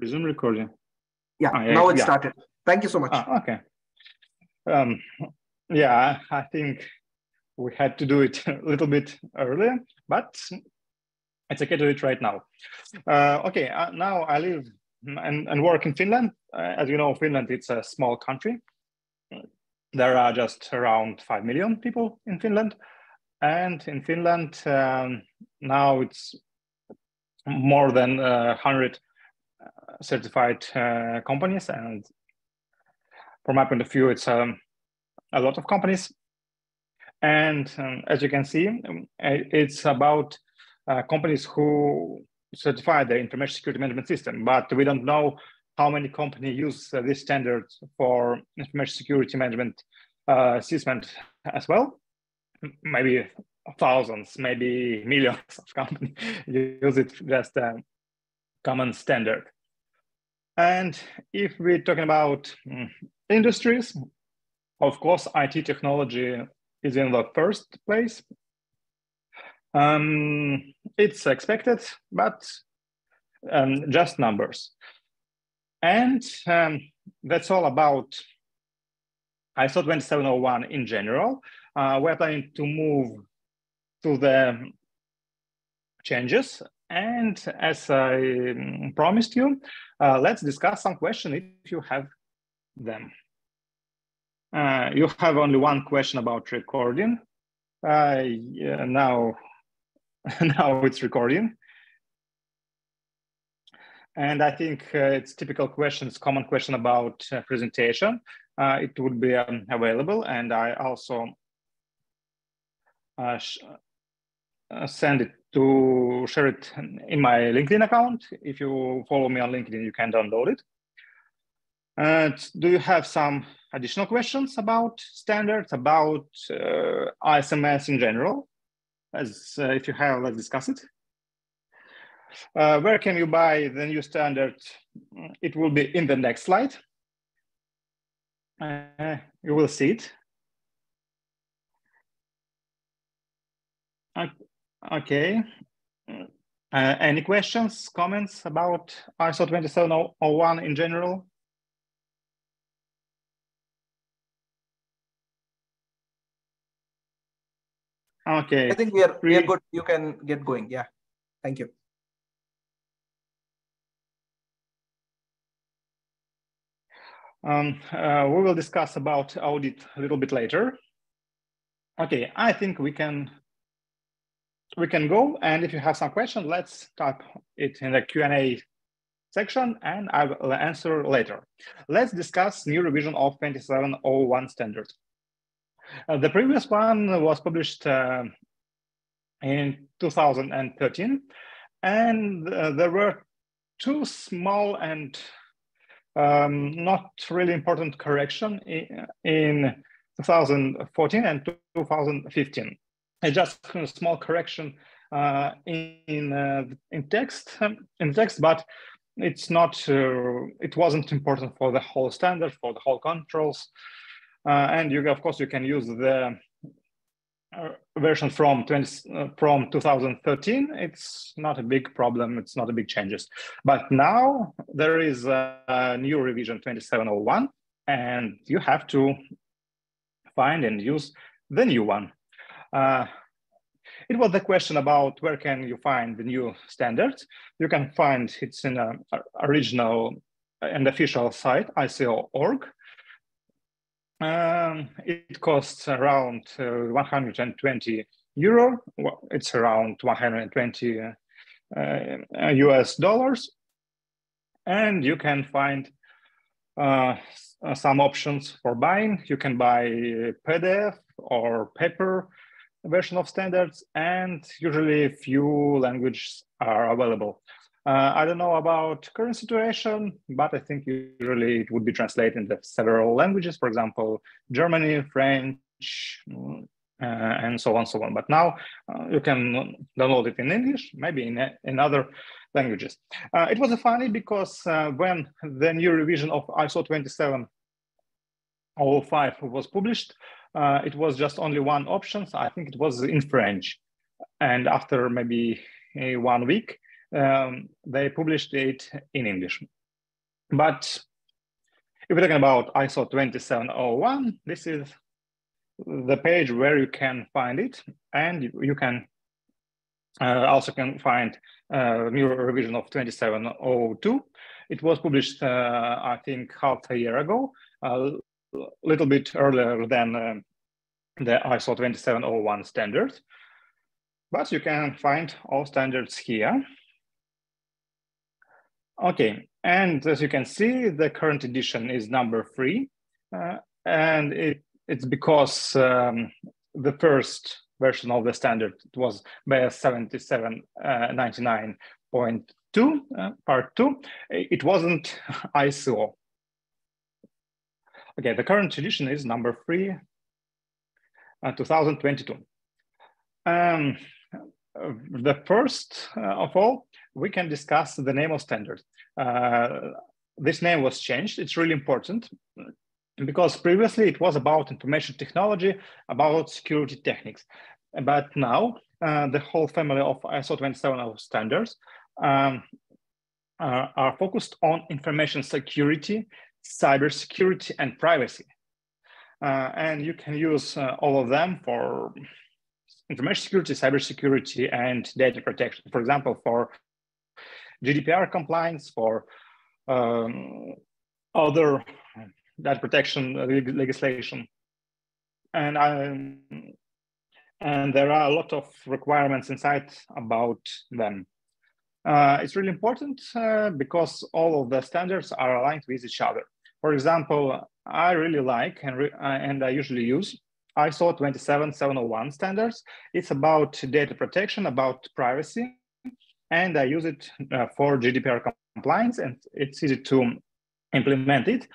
Resume recording. Yeah, now it started. Thank you so much. Okay. Yeah, I think we had to do it a little bit earlier, but it's okay to do it right now. Okay, now I live and work in Finland. As you know, Finland, it's a small country. There are just around 5 million people in Finland. And in Finland, now it's more than 100 certified companies. And from my point of view, it's a lot of companies. And as you can see, it's about companies who certify the information security management system, but we don't know how many companies use this standard for information security management CISM as well. Maybe thousands, maybe millions of companies use it just a common standard. And if we're talking about industries, of course, IT technology is in the first place. It's expected, but just numbers. And that's all about ISO 27001 in general. We're planning to move to the changes. And as I promised you, let's discuss some questions if you have them. You have only one question about recording. Yeah, now it's recording. And I think it's typical questions, common question about presentation. It would be available, and I also share it in my LinkedIn account. If you follow me on LinkedIn, you can download it. Do you have some additional questions about standards, about ISMS in general? If you have, let's discuss it. Where can you buy the new standard? It will be in the next slide. You will see it. Okay. Any questions, comments about ISO 27001 in general? Okay. I think we are good. You can get going. Yeah. Thank you. We will discuss about audit a little bit later. Okay, I think we can go, and if you have some questions, let's type it in the Q&A section, and I will answer later. Let's discuss new revision of 27001 standard. The previous one was published in 2013, and there were two small and not really important correction in 2014 and 2015. It's just a small correction in text, but it's not. It wasn't important for the whole standard, for the whole controls, and of course you can use the version from 2013. It's not a big problem. It's not a big changes. But now there is a new revision 27001, and you have to find and use the new one. It was the question about where can you find the new standards. You can find it's in an original and official site, ICO.org. It costs around 120 euro. It's around 120 US dollars. And you can find some options for buying. You can buy PDF or paper version of standards, and usually few languages are available. I don't know about current situation, but I think usually it would be translated into several languages, for example, Germany, French, and so on, so on. But now you can download it in English, maybe in other languages. It was funny because when the new revision of ISO 27005 was published, it was just only one option. So I think it was in French. And after maybe 1 week, they published it in English. But if we're talking about ISO 27001, this is the page where you can find it, and you can also can find new revision of 2702. It was published, I think, half a year ago, a little bit earlier than the ISO 2701 standard. But you can find all standards here. Okay, and as you can see, the current edition is number 3, and it's because the first version of the standard was BS 7799.2, part 2. It wasn't ISO. Okay, the current edition is number 3, 2022. The first of all, we can discuss the name of standard. This name was changed. It's really important because previously it was about information technology, about security techniques. But now the whole family of ISO 27001 standards are focused on information security, cybersecurity, and privacy. And you can use all of them for information security, cybersecurity, and data protection. For example, for GDPR compliance, for other data protection legislation. And there are a lot of requirements inside about them. It's really important because all of the standards are aligned with each other. For example, I really like and I usually use ISO 27701 standards. It's about data protection, about privacy, and I use it for GDPR compliance, and it's easy to implement it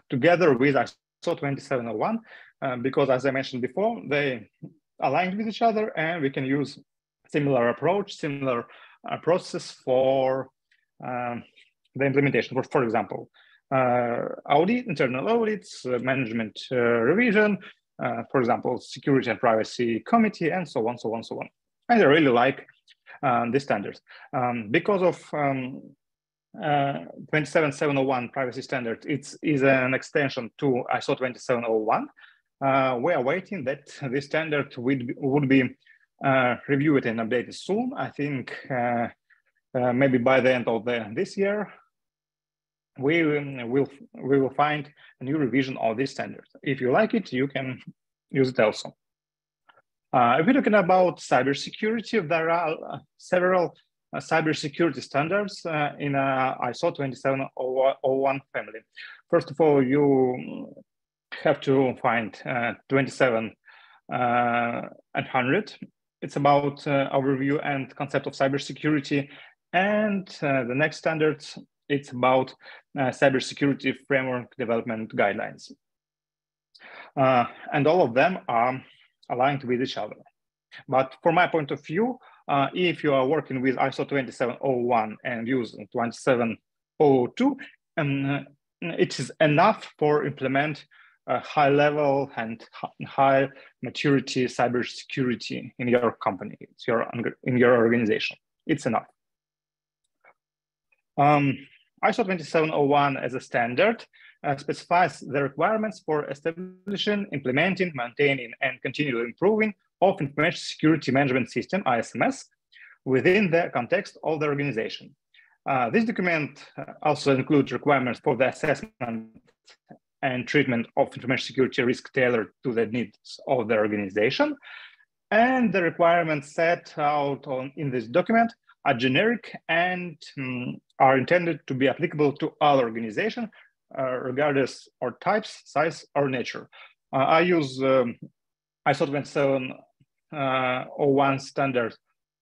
together with ISO 27701 because, as I mentioned before, they align with each other, and we can use similar approach, similar process for the implementation. For example, audit, internal audits, management revision, for example, security and privacy committee, and so on, so on, so on. And I really like these standards. Because of 27701 privacy standard, it is an extension to ISO 27701. We are waiting that this standard would be reviewed and updated soon. I think maybe by the end of this year, we will find a new revision of this standard. If you like it, you can use it also. If we're talking about cybersecurity, there are several cybersecurity standards in ISO 27701 family. First of all, you have to find 27100. It's about overview and concept of cybersecurity. And the next standards, it's about cybersecurity framework development guidelines. And all of them are aligned with each other. But from my point of view, if you are working with ISO 27701 and use 27702, it is enough for implement a high level and high maturity cybersecurity in your company, in your organization. It's enough. ISO 27701 as a standard specifies the requirements for establishing, implementing, maintaining, and continually improving of information security management system, ISMS, within the context of the organization. This document also includes requirements for the assessment and treatment of information security risk tailored to the needs of the organization. And the requirements set out in this document are generic and are intended to be applicable to all organizations, regardless of types, size, or nature. I use ISO 27701 standard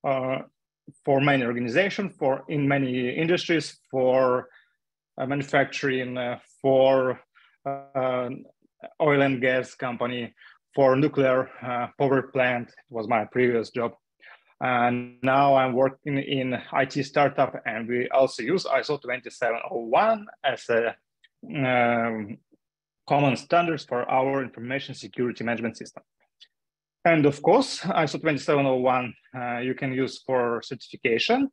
for many organizations, in many industries, for manufacturing, for oil and gas company, for nuclear power plant. It was my previous job. And now I'm working in IT startup, and we also use ISO 27701 as a common standards for our information security management system. And of course, ISO 27701 you can use for certification.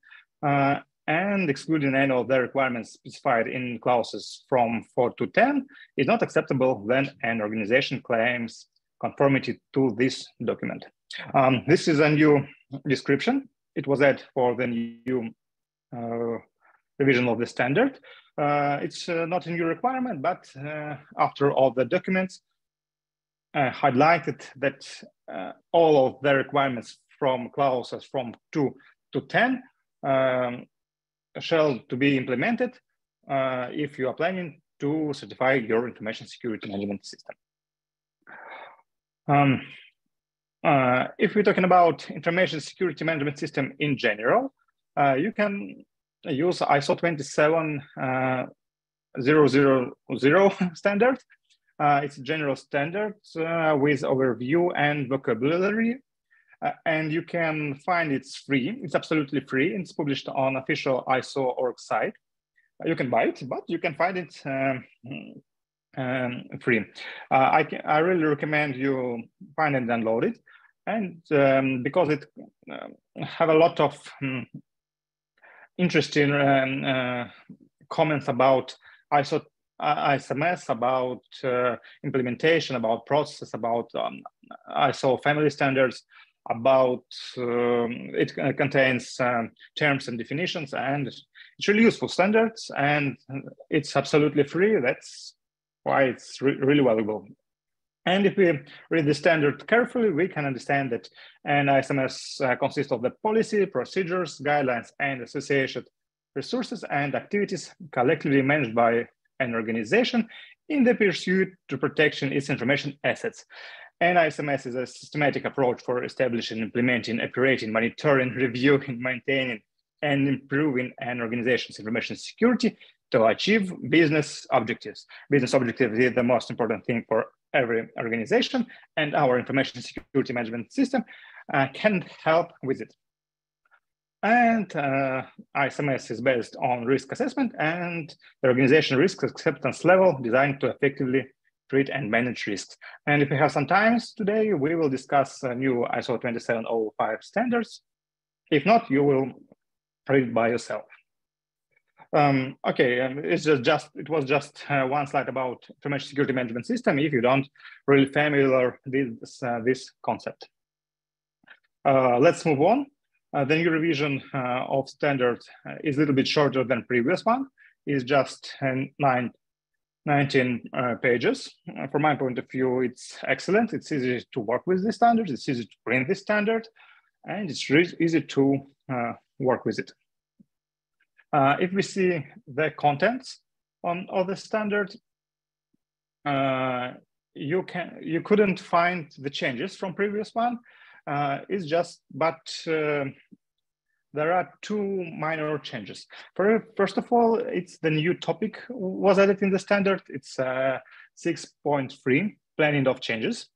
and excluding any of the requirements specified in clauses from 4 to 10 is not acceptable when an organization claims conformity to this document. This is a new description. It was added for the new revision of the standard. It's not a new requirement, but after all the documents highlighted that all of the requirements from clauses from 2 to 10 shall to be implemented if you are planning to certify your information security management system. If we're talking about information security management system in general, you can use ISO 27000 standard. It's a general standard with overview and vocabulary, and you can find it's free. It's absolutely free. It's published on official ISO.org site. You can buy it, but you can find it free. I really recommend you find and download it, and because it have a lot of interesting comments about ISMS, about implementation, about process, about ISO family standards, about it contains terms and definitions, and it's really useful standards, and it's absolutely free. That's why it's really valuable. And if we read the standard carefully, we can understand that an ISMS consists of the policy, procedures, guidelines, and associated resources and activities collectively managed by an organization in the pursuit to protection its information assets. And ISMS is a systematic approach for establishing, implementing, operating, monitoring, reviewing, maintaining, and improving an organization's information security to achieve business objectives. Business objectives is the most important thing for every organization, and our information security management system can help with it. And ISMS is based on risk assessment and the organization risk acceptance level designed to effectively treat and manage risks. And if we have some time today, we will discuss new ISO 27005 standards. If not, you will read by yourself. Okay, it was just one slide about information security management system if you don't really familiar with this concept. Let's move on. The new revision of standard is a little bit shorter than previous one. It's just 19 pages. From my point of view, it's excellent. It's easy to work with this standard. It's easy to print this standard, and it's really easy to work with it. If we see the contents of the standard, you couldn't find the changes from previous one. It's just, but there are two minor changes. First of all, it's the new topic was added in the standard. It's 6.3, planning of changes.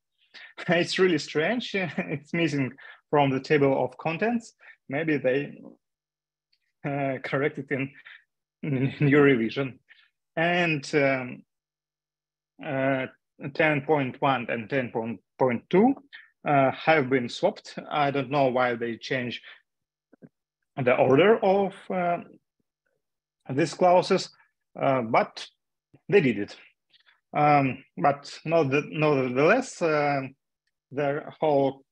It's really strange. It's missing from the table of contents. Maybe they correct it in your revision. And 10.1 and 10.2 have been swapped. I don't know why they changed the order of these clauses, but they did it. But nevertheless, their whole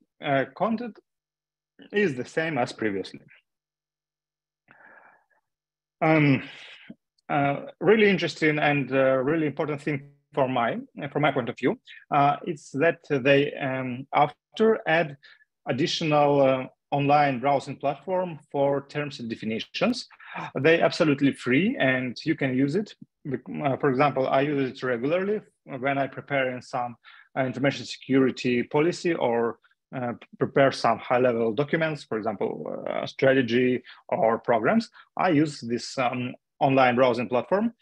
content is the same as previously. Really interesting and really important thing from my point of view, it's that they after add additional online browsing platform for terms and definitions. They absolutely free and you can use it. For example, I use it regularly when I prepare some information security policy or prepare some high-level documents, for example, strategy or programs. I use this online browsing platform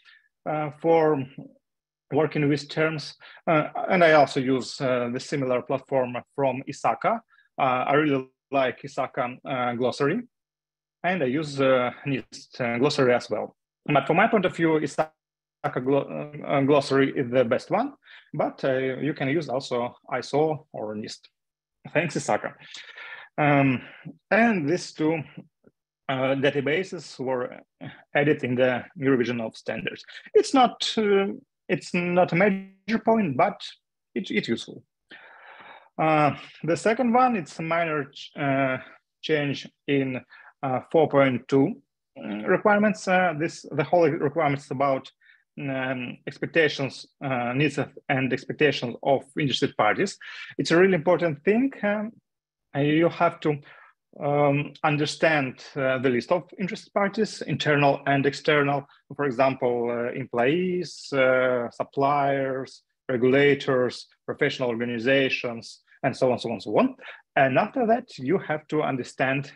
for working with terms. And I also use the similar platform from ISACA. I really like ISACA glossary, and I use NIST glossary as well. But from my point of view, ISACA glossary is the best one, but you can use also ISO or NIST. Thanks, ISACA. And these two databases were added in the new revision of standards. It's not a major point, but it's useful. The second one, it's a minor change in 4.2 requirements. The whole requirements about expectations, needs and expectations of interested parties. It's a really important thing. You have to understand the list of interested parties, internal and external, for example, employees, suppliers, regulators, professional organizations, and so on, so on, so on. And after that, you have to understand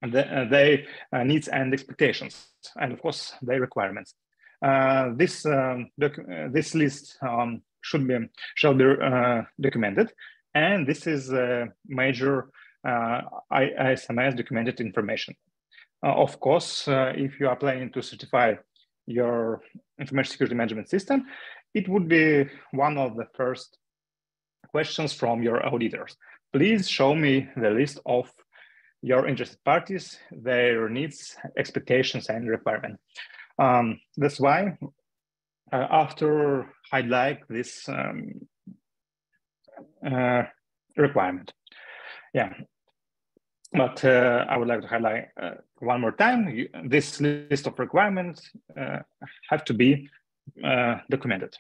their needs and expectations, and of course, their requirements. This list shall be documented, and this is a major ISMS documented information. Of course, if you are planning to certify your information security management system, it would be one of the first questions from your auditors. Please show me the list of your interested parties, their needs, expectations, and requirements. That's why after highlight this requirement. Yeah, but I would like to highlight one more time, this list of requirements have to be documented.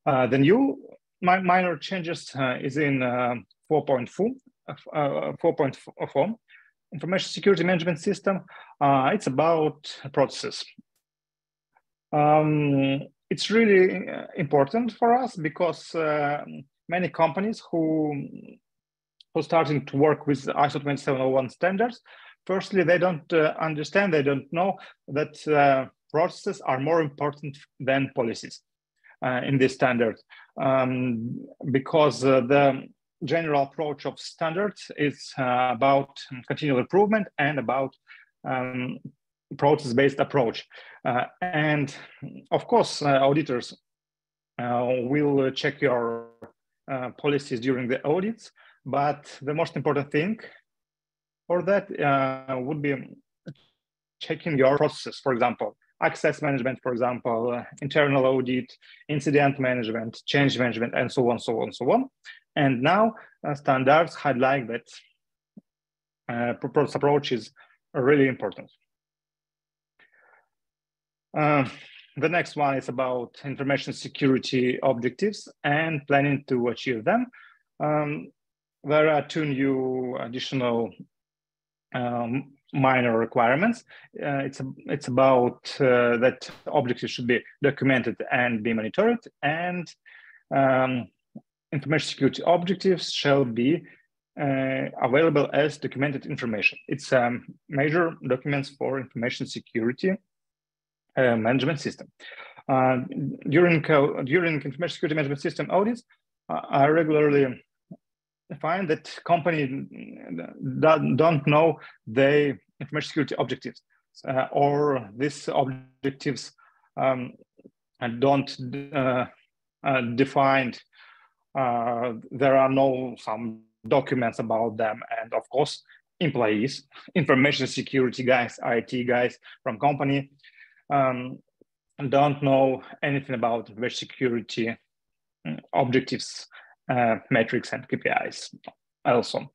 The new minor changes is in 4.4 information security management system. It's about processes. It's really important for us because many companies who starting to work with ISO 27001 standards, firstly, they don't understand, they don't know that processes are more important than policies in this standard, because the general approach of standards is about continual improvement and about process-based approach. And of course, auditors will check your policies during the audits, but the most important thing for that would be checking your processes, for example, access management, for example, internal audit, incident management, change management, and so on, so on, so on. And now standards highlight that process approach is really important. The next one is about information security objectives and planning to achieve them. There are two new additional minor requirements. It's about that objectives should be documented and be monitored, and information security objectives shall be available as documented information. It's major documents for information security management system. During information security management system audits, I regularly find that companies don't know the information security objectives, or these objectives don't defined. There are no some documents about them, and of course, employees, information security guys, IT guys from company don't know anything about information security objectives, metrics, and KPIs also.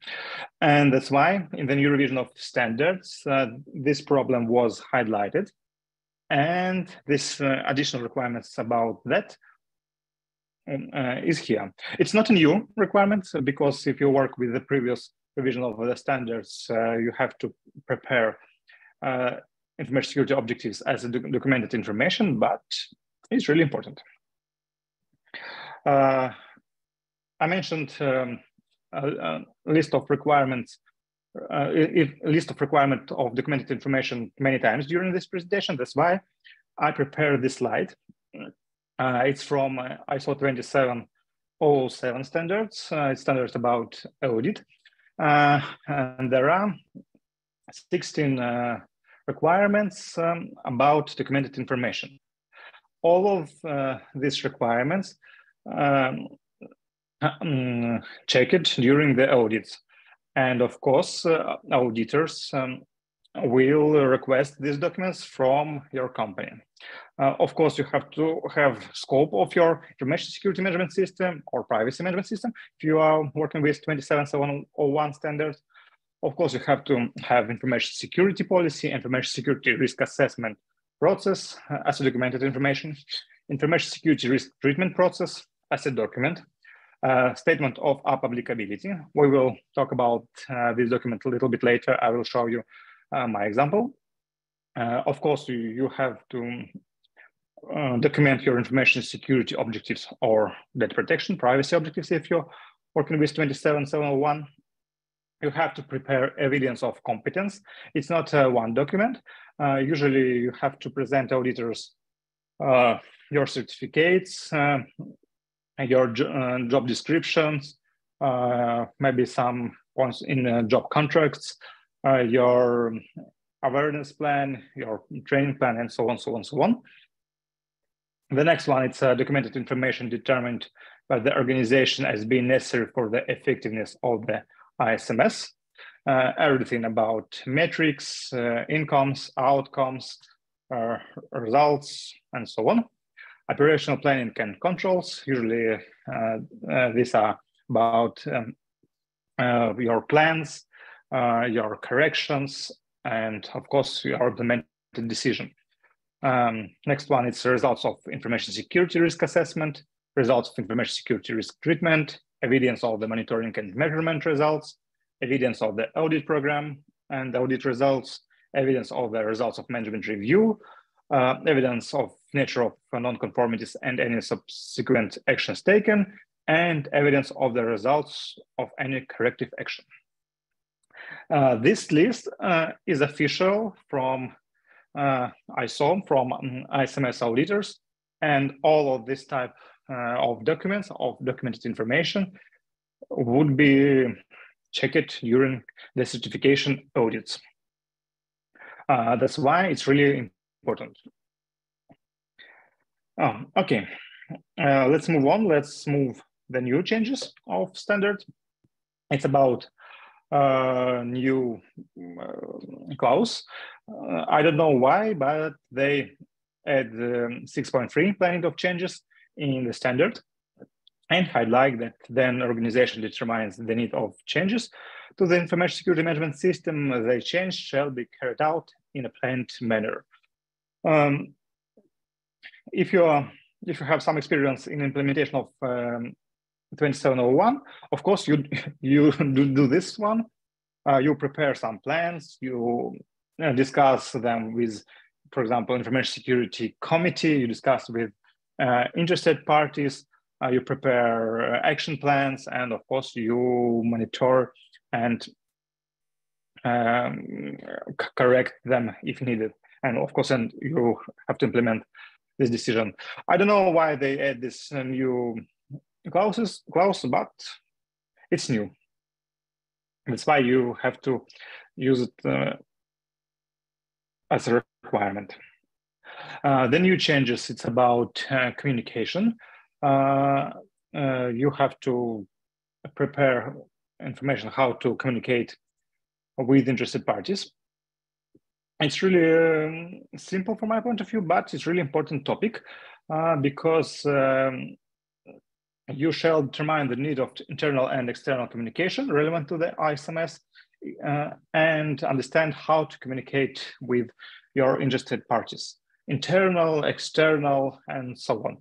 And that's why in the new revision of standards, this problem was highlighted, and this additional requirements about that is here. It's not a new requirement, because if you work with the previous revision of the standards, you have to prepare information security objectives as a documented information, but it's really important. I mentioned a list of requirements, list of requirement of documented information many times during this presentation. That's why I prepared this slide. It's from ISO 27007 standards. It's standards about audit. And there are 16 requirements about documented information. All of these requirements checked during the audits. And of course, auditors will request these documents from your company. Of course, you have to have scope of your information security management system or privacy management system. If you are working with 27701 standards, of course, you have to have information security policy, information security risk assessment process as a documented information security risk treatment process as a document, statement of applicability. We will talk about this document a little bit later. I will show you my example. Of course, you have to document your information security objectives or data protection, privacy objectives if you're working with 27701. You have to prepare evidence of competence. It's not one document. Usually you have to present auditors your certificates, your job descriptions, maybe some points in job contracts, your awareness plan, your training plan, and so on, so on, so on. The next one, it's documented information determined by the organization as being necessary for the effectiveness of the ISMS. Everything about metrics, incomes, outcomes, results, and so on. Operational planning and controls. Usually these are about your plans, your corrections, and of course your implemented decision. Next one is results of information security risk assessment, results of information security risk treatment, evidence of the monitoring and measurement results, evidence of the audit program and audit results, evidence of the results of management review, evidence of nature of non-conformities and any subsequent actions taken, and evidence of the results of any corrective action. This list is official from ISO, from ISMS auditors, and all of this type of documents, of documented information, would be checked during the certification audits. That's why it's really important. Okay, let's move on. Let's move the new changes of standard. It's about new clause. I don't know why, but they add 6.3 planning of changes in the standard. And I'd like that then organization determines the need of changes to the information security management system. The change shall be carried out in a planned manner. If you have some experience in implementation of 2701, of course you do this one. You prepare some plans. You discuss them with, for example, information security committee. You discuss with interested parties. You prepare action plans, and of course you monitor and correct them if needed. And of course, and you have to implement this decision. I don't know why they add this new clause, but it's new. That's why you have to use it as a requirement. The new changes, it's about communication. You have to prepare information how to communicate with interested parties. It's really simple from my point of view, but it's really important topic because you shall determine the need of internal and external communication relevant to the ISMS and understand how to communicate with your interested parties, internal, external, and so on.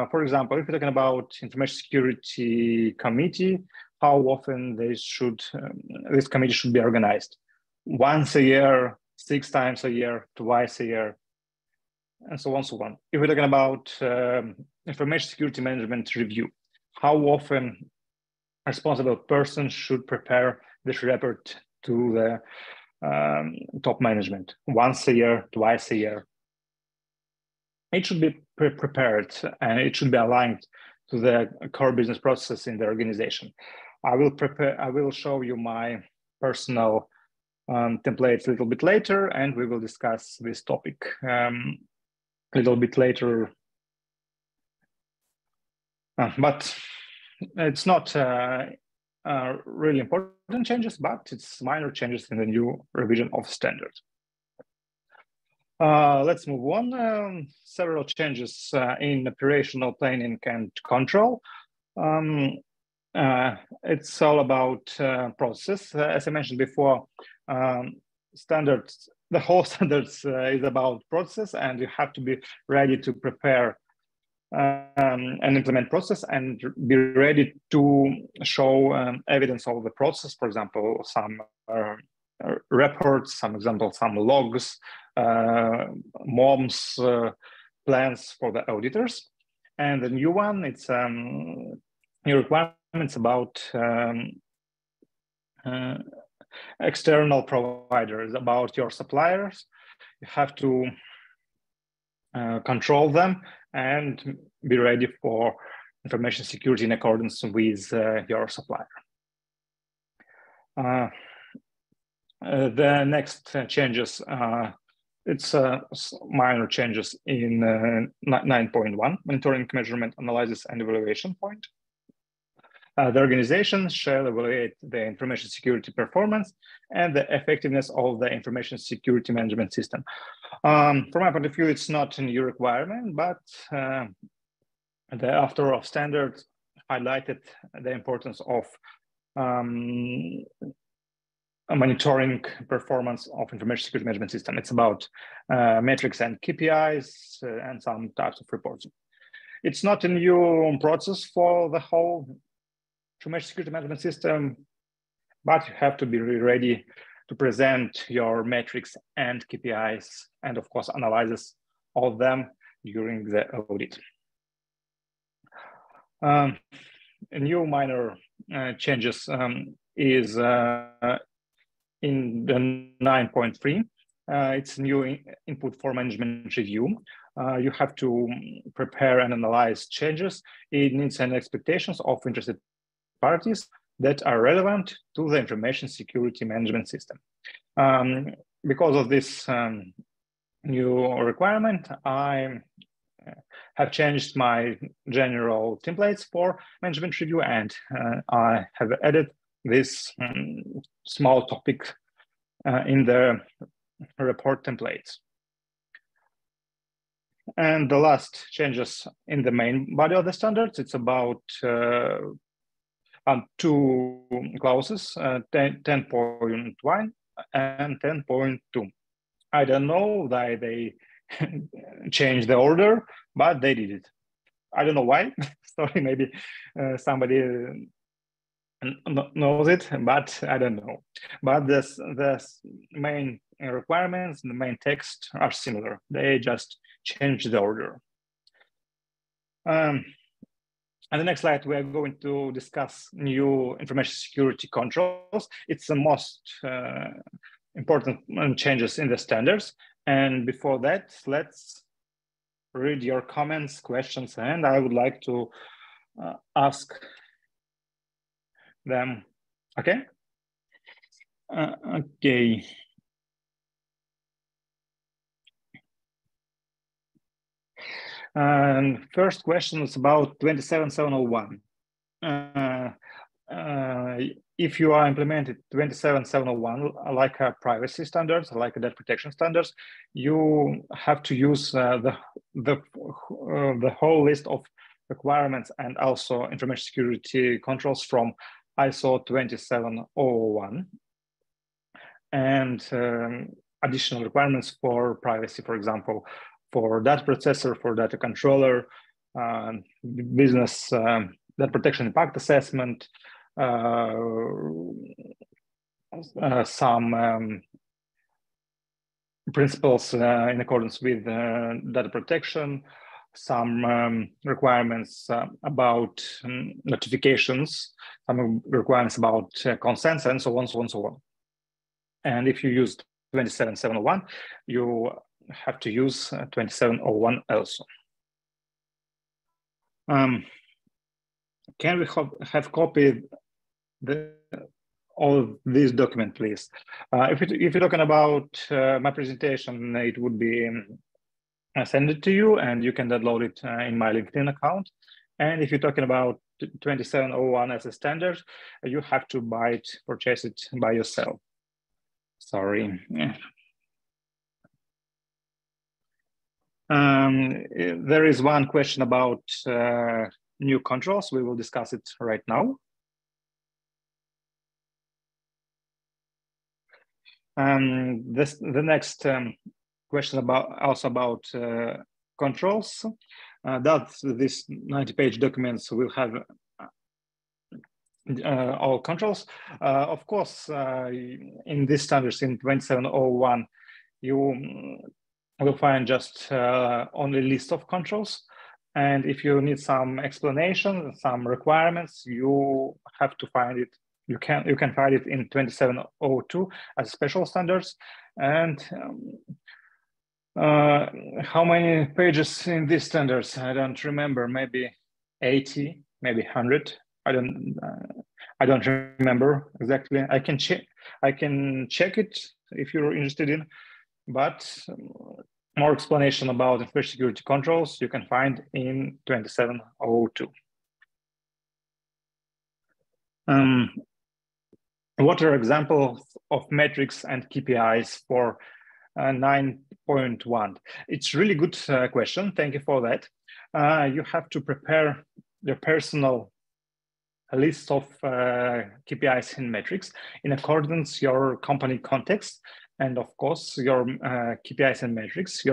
For example, if you're talking about information security committee, how often this committee should be organized? Once a year, 6 times a year, twice a year, and so on, so on. If we're talking about information security management review, how often a responsible person should prepare this report to the top management? Once a year, twice a year. It should be prepared and it should be aligned to the core business process in the organization. I will show you my personal templates a little bit later, and we will discuss this topic a little bit later. But it's not really important changes, but it's minor changes in the new revision of standard. Let's move on. Several changes in operational planning and control. It's all about process. As I mentioned before, standards, the whole standards is about process, and you have to be ready to prepare and implement process and be ready to show evidence of the process. For example, some reports, some logs, MOMS plans for the auditors. And the new one, it's new requirements about external providers, about your suppliers. You have to control them and be ready for information security in accordance with your supplier. The next changes, it's minor changes in 9.1, monitoring, measurement, analysis, and evaluation point. The organization shall evaluate the information security performance and the effectiveness of the information security management system. From my point of view, it's not a new requirement, but the author of standards highlighted the importance of monitoring performance of information security management system. It's about metrics and KPIs and some types of reports. It's not a new process for the whole information security management system, but you have to be ready to present your metrics and KPIs, and of course, analysis of them during the audit. A new minor changes is in the 9.3. It's new input for management review. You have to prepare and analyze changes, needs and expectations of interested parties that are relevant to the information security management system. Because of this new requirement, I have changed my general templates for management review, and I have added this small topic in the report templates. And the last changes in the main body of the standards, it's about two clauses, 10.1 and 10.2. I don't know why they changed the order, but they did it. I don't know why. Sorry, maybe somebody knows it, but I don't know. But the main requirements, the main text are similar. They just changed the order. On the next slide, we are going to discuss new information security controls. It's the most important changes in the standards. And before that, let's read your comments, questions, and I would like to ask them. Okay? Okay. And first question is about 27701. If you are implemented 27701 like a privacy standards, like a data protection standards, you have to use the whole list of requirements and also information security controls from ISO 27001 and additional requirements for privacy, for example, for data processor, for data controller, business data protection impact assessment, some principles in accordance with data protection, some requirements about notifications, some requirements about consents, and so on, so on, so on. And if you use 27701, you have to use 27701 also. Can we have copied all of this document, please? If you're talking about my presentation, it would be send it to you, and you can download it in my LinkedIn account. And if you're talking about 2701 as a standard, you have to purchase it by yourself. Sorry. There is one question about new controls. We will discuss it right now. The next question about controls. That this 90-page documents will have all controls. Of course, in these standards in 2701, you will find just only list of controls. And if you need some explanation, some requirements, you have to find it. You can find it in 2702 as special standards. And how many pages in these standards? I don't remember. Maybe 80, maybe 100. I don't remember exactly. I can check it if you're interested in. But more explanation about information security controls you can find in 2702. What are examples of metrics and KPIs for 9.1? It's really good question. Thank you for that. You have to prepare your personal list of KPIs and metrics in accordance with your company context. And of course, your KPIs and metrics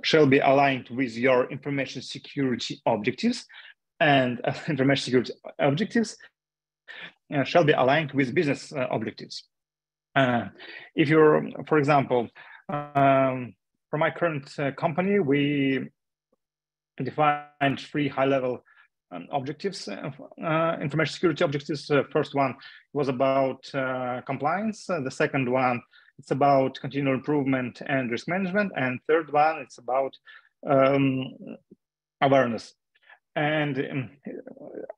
shall be aligned with your information security objectives, and information security objectives shall be aligned with business objectives. If you're, for example, for my current company, we defined 3 high-level objectives, information security objectives. First one was about compliance. The second one, it's about continual improvement and risk management. And third one, it's about awareness. And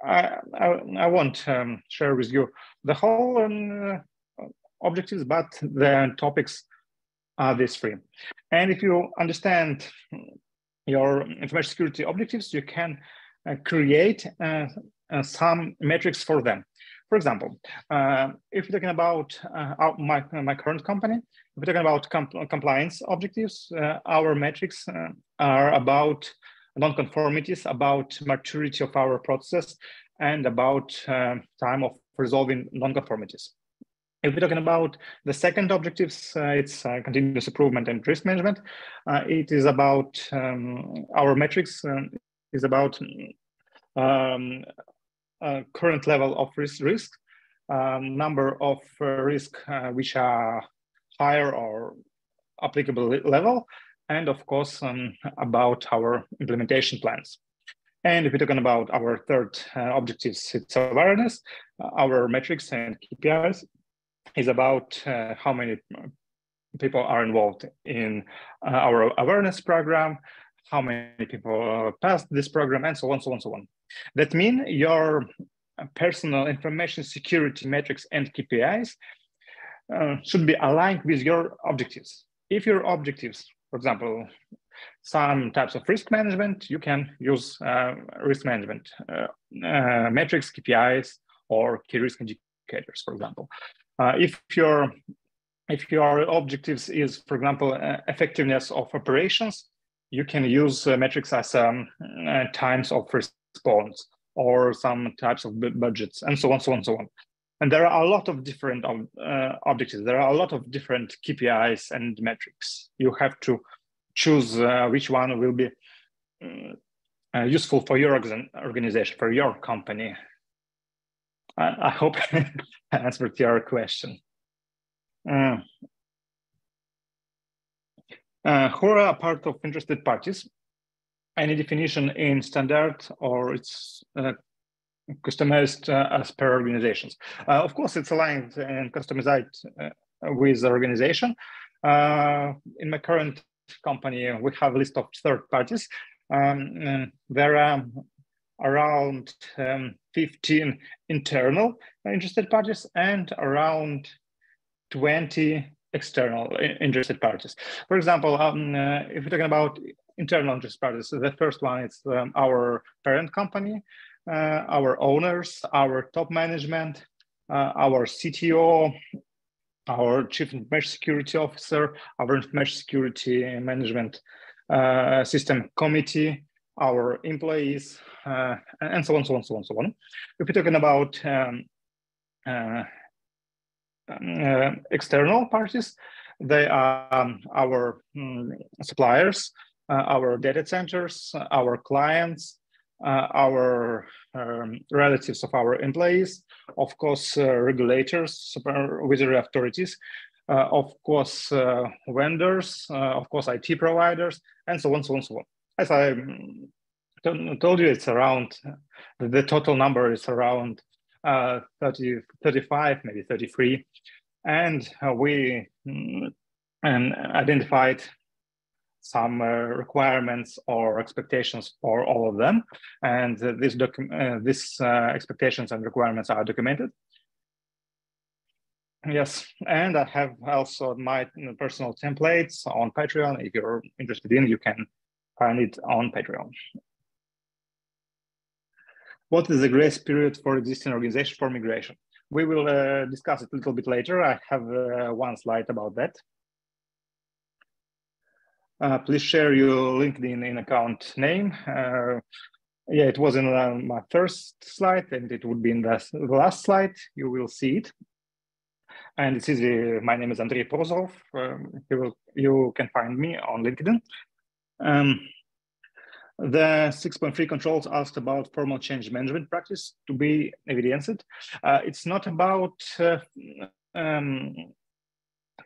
I won't share with you the whole objectives, but the topics are these 3. And if you understand your information security objectives, you can create some metrics for them. For example, if you're talking about my current company, if we're talking about compliance objectives, our metrics are about non-conformities, about maturity of our process, and about time of resolving non-conformities. If we're talking about the second objectives, it's continuous improvement and risk management. It is about our metrics is about current level of risk, number of risks which are higher or applicable level, and of course about our implementation plans. And if we're talking about our third objectives, it's awareness. Our metrics and KPIs is about how many people are involved in our awareness program, how many people passed this program, and so on, so on, so on. That means your personal information security metrics and KPIs should be aligned with your objectives. If your objectives, for example, some types of risk management, you can use risk management metrics, KPIs, or key risk indicators, for example. If your objectives is, for example, effectiveness of operations, you can use metrics as times of response or some types of budgets, and so on, so on, so on. And there are a lot of different objectives. There are a lot of different KPIs and metrics. You have to choose which one will be useful for your organization, for your company. I hope I answered your question. Who are part of interested parties? Any definition in standard, or it's customized as per organizations? Of course, it's aligned and customized with the organization. In my current company, we have a list of third parties. There are around 15 internal interested parties and around 20 external interested parties. For example, if we're talking about internal interest parties. So the first one is our parent company, our owners, our top management, our CTO, our Chief Information Security Officer, our Information Security Management System Committee, our employees, and so on, so on, so on, so on. If we're talking about external parties, they are our suppliers, our data centers, our clients, our relatives of our employees, of course, regulators, supervisory authorities, of course, vendors, of course, IT providers, and so on, so on, so on. As I told you, it's around, the total number is around 30, 35, maybe 33. And we identified some requirements or expectations for all of them. And these expectations and requirements are documented. Yes, and I have also my personal templates on Patreon. If you're interested in, you can find it on Patreon. What is the grace period for existing organization for migration? We will discuss it a little bit later. I have one slide about that. Please share your LinkedIn account name. Yeah, it was in my first slide, and it would be in the last slide. You will see it. And it's easy. My name is Andrey Prozorov. You can find me on LinkedIn. The 6.3 controls asked about formal change management practice to be evidenced. It's not about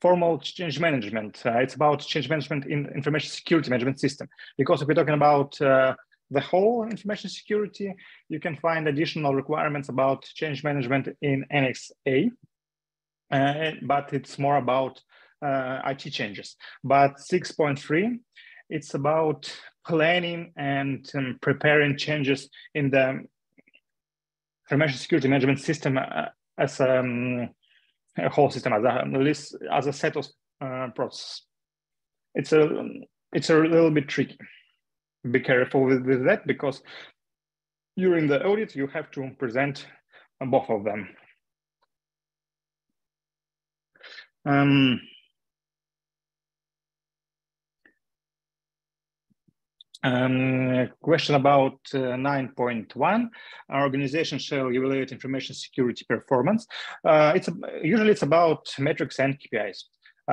formal change management. It's about change management in information security management system. Because if we're talking about the whole information security, you can find additional requirements about change management in Annex A, but it's more about IT changes. But 6.3, it's about planning and preparing changes in the information security management system as a whole system, as a set of processes. It's a little bit tricky. Be careful with that, because during the audit you have to present both of them. Question about 9.1. Our organization shall evaluate information security performance. Usually it's about metrics and KPIs.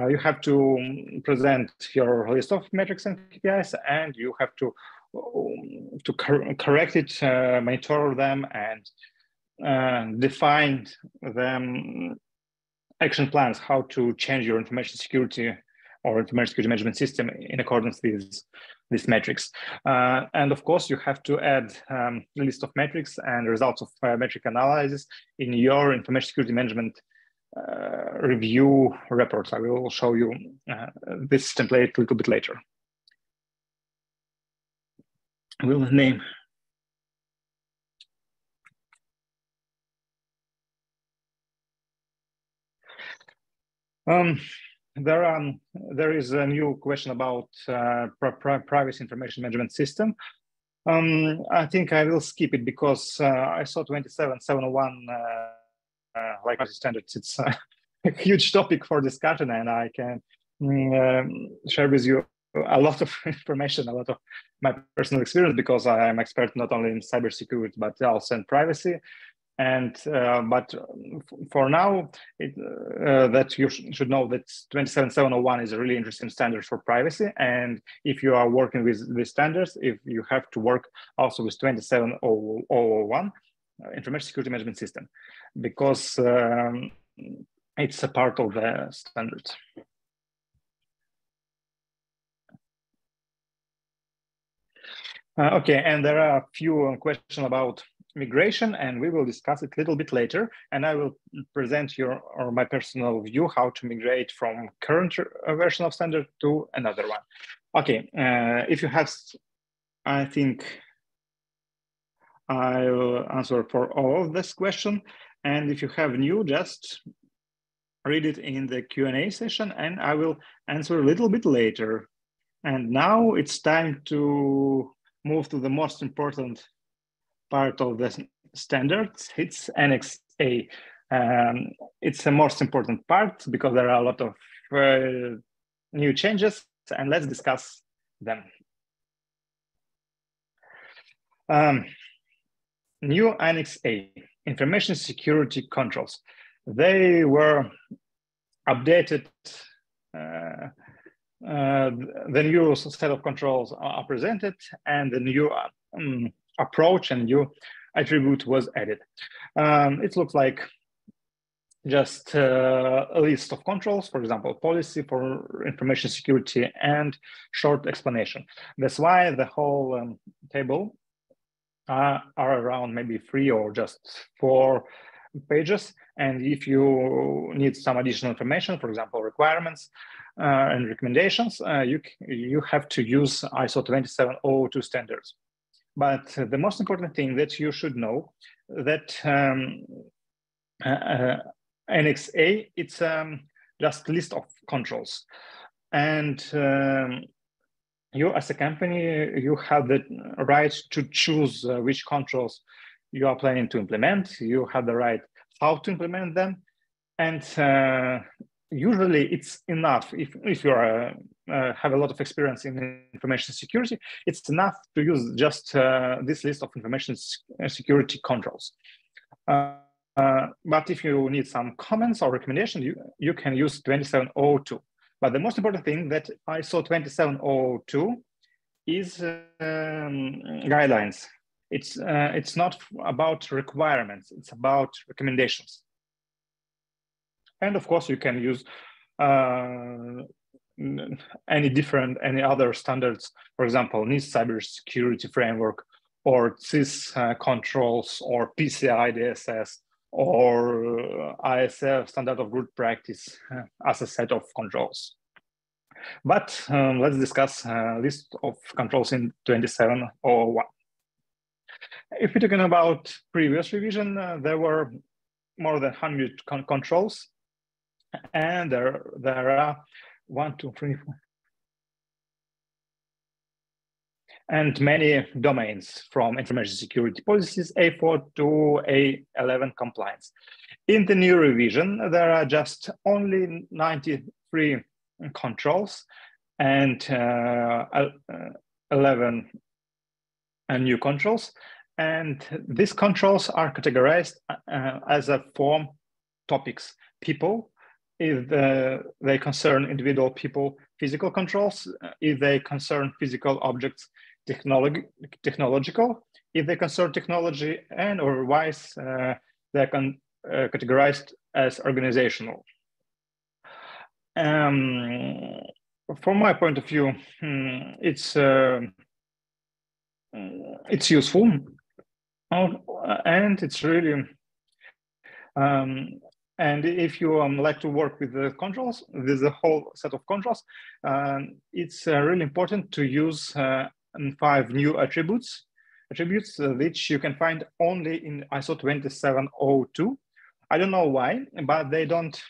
You have to present your list of metrics and KPIs, and you have to correct it, monitor them, and define them action plans, how to change your information security or information security management system in accordance with these metrics. And of course, you have to add a list of metrics and results of metric analysis in your information security management review reports. I will show you this template a little bit later. We'll name. There is a new question about privacy information management system. I think I will skip it because I saw 27701 like standards. It's a huge topic for discussion, and I can share with you a lot of information, a lot of my personal experience, because I am expert not only in cybersecurity but also in privacy. And but for now, that you should know that 27701 is a really interesting standard for privacy. And if you are working with these standards, if you have to work also with 27001 information security management system, because it's a part of the standard. Okay, and there are a few questions about migration, and we will discuss it a little bit later. And I will present my personal view how to migrate from current version of standard to another one. Okay, if you have, I think I'll answer for all of this question. And if you have new, just read it in the Q&A session, and I will answer a little bit later. And now it's time to move to the most important part of the standards. It's Annex A. It's the most important part because there are a lot of new changes, and let's discuss them. New Annex A, information security controls. They were updated. The new set of controls are presented, and the new approach and new attribute was added. It looks like just a list of controls, for example, policy for information security and short explanation. That's why the whole table are around maybe 3 or just 4 pages. And if you need some additional information, for example, requirements and recommendations, you have to use ISO 27002 standards. But the most important thing that you should know that Annex A, it's just a list of controls. And you as a company, you have the right to choose which controls you are planning to implement. You have the right how to implement them. And usually it's enough if you are, have a lot of experience in information security, it's enough to use just this list of information security controls. But if you need some comments or recommendation, you can use 27002. But the most important thing that ISO 27002 is guidelines. It's not about requirements, it's about recommendations. And of course, you can use any other standards, for example, NIST cybersecurity framework, or CISM controls, or PCI DSS, or ISF standard of good practice as a set of controls. But let's discuss a list of controls in 27001. If we're talking about previous revision, there were more than 100 controls, and there are 1, 2, 3, 4, and many domains from information security policies A4 to A11 compliance. In the new revision, there are just only 93 controls and 11 new controls. And these controls are categorized as a form topics: people, if they concern individual people; physical controls, if they concern physical objects; technological, if they concern technology; and otherwise they're categorized as organizational. From my point of view, it's useful, and it's really and if you like to work with the controls, there's a whole set of controls. It's really important to use 5 new attributes which you can find only in ISO 27002. I don't know why, but they don't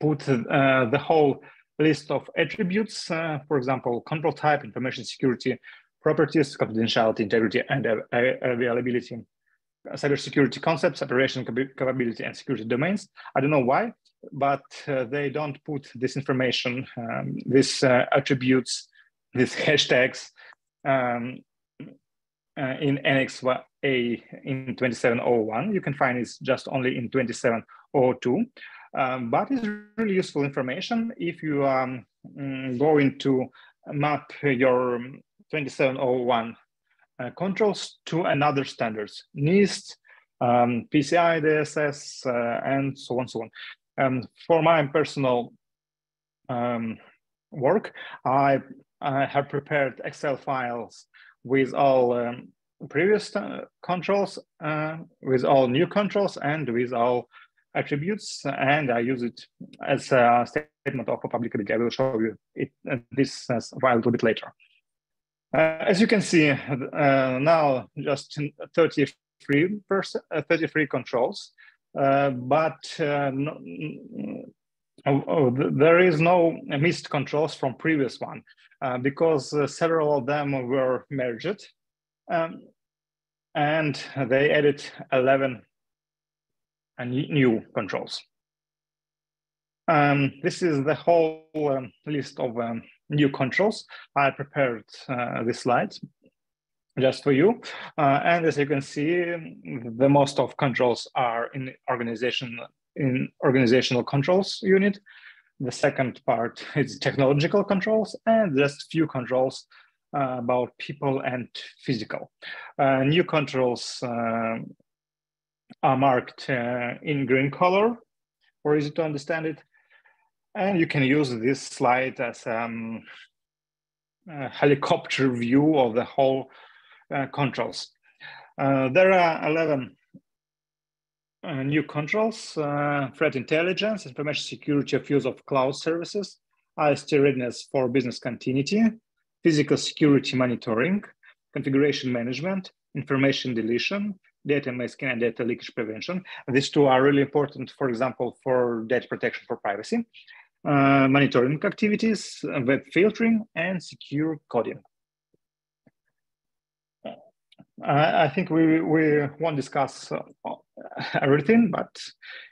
put the whole list of attributes. For example, control type, information security, properties, confidentiality, integrity, and availability, cybersecurity concepts, operation capability, and security domains. I don't know why, but they don't put this information, these attributes, these hashtags in Annex A in 27001. You can find it just only in 27002. But it's really useful information if you are going to map your 27001 controls to another standards, NIST, PCI DSS, and so on, so on. For my personal work, I have prepared Excel files with all previous controls, with all new controls, and with all attributes, and I use it as a statement of applicability. I will show you this file a little bit later. As you can see, now just 33 controls, but There is no missed controls from previous one because several of them were merged, and they added 11 new controls. This is the whole list of new controls. I prepared this slide just for you. And as you can see, the most of controls are in organizational controls unit. The second part is technological controls, and just few controls about people and physical. New controls are marked in green color, for easy to understand it. And you can use this slide as a helicopter view of the whole controls. There are 11 new controls: threat intelligence, information security of use of cloud services, IST readiness for business continuity, physical security monitoring, configuration management, information deletion, data masking, and data leakage prevention. These two are really important, for example, for data protection for privacy, monitoring activities, web filtering, and secure coding. I think we won't discuss everything, but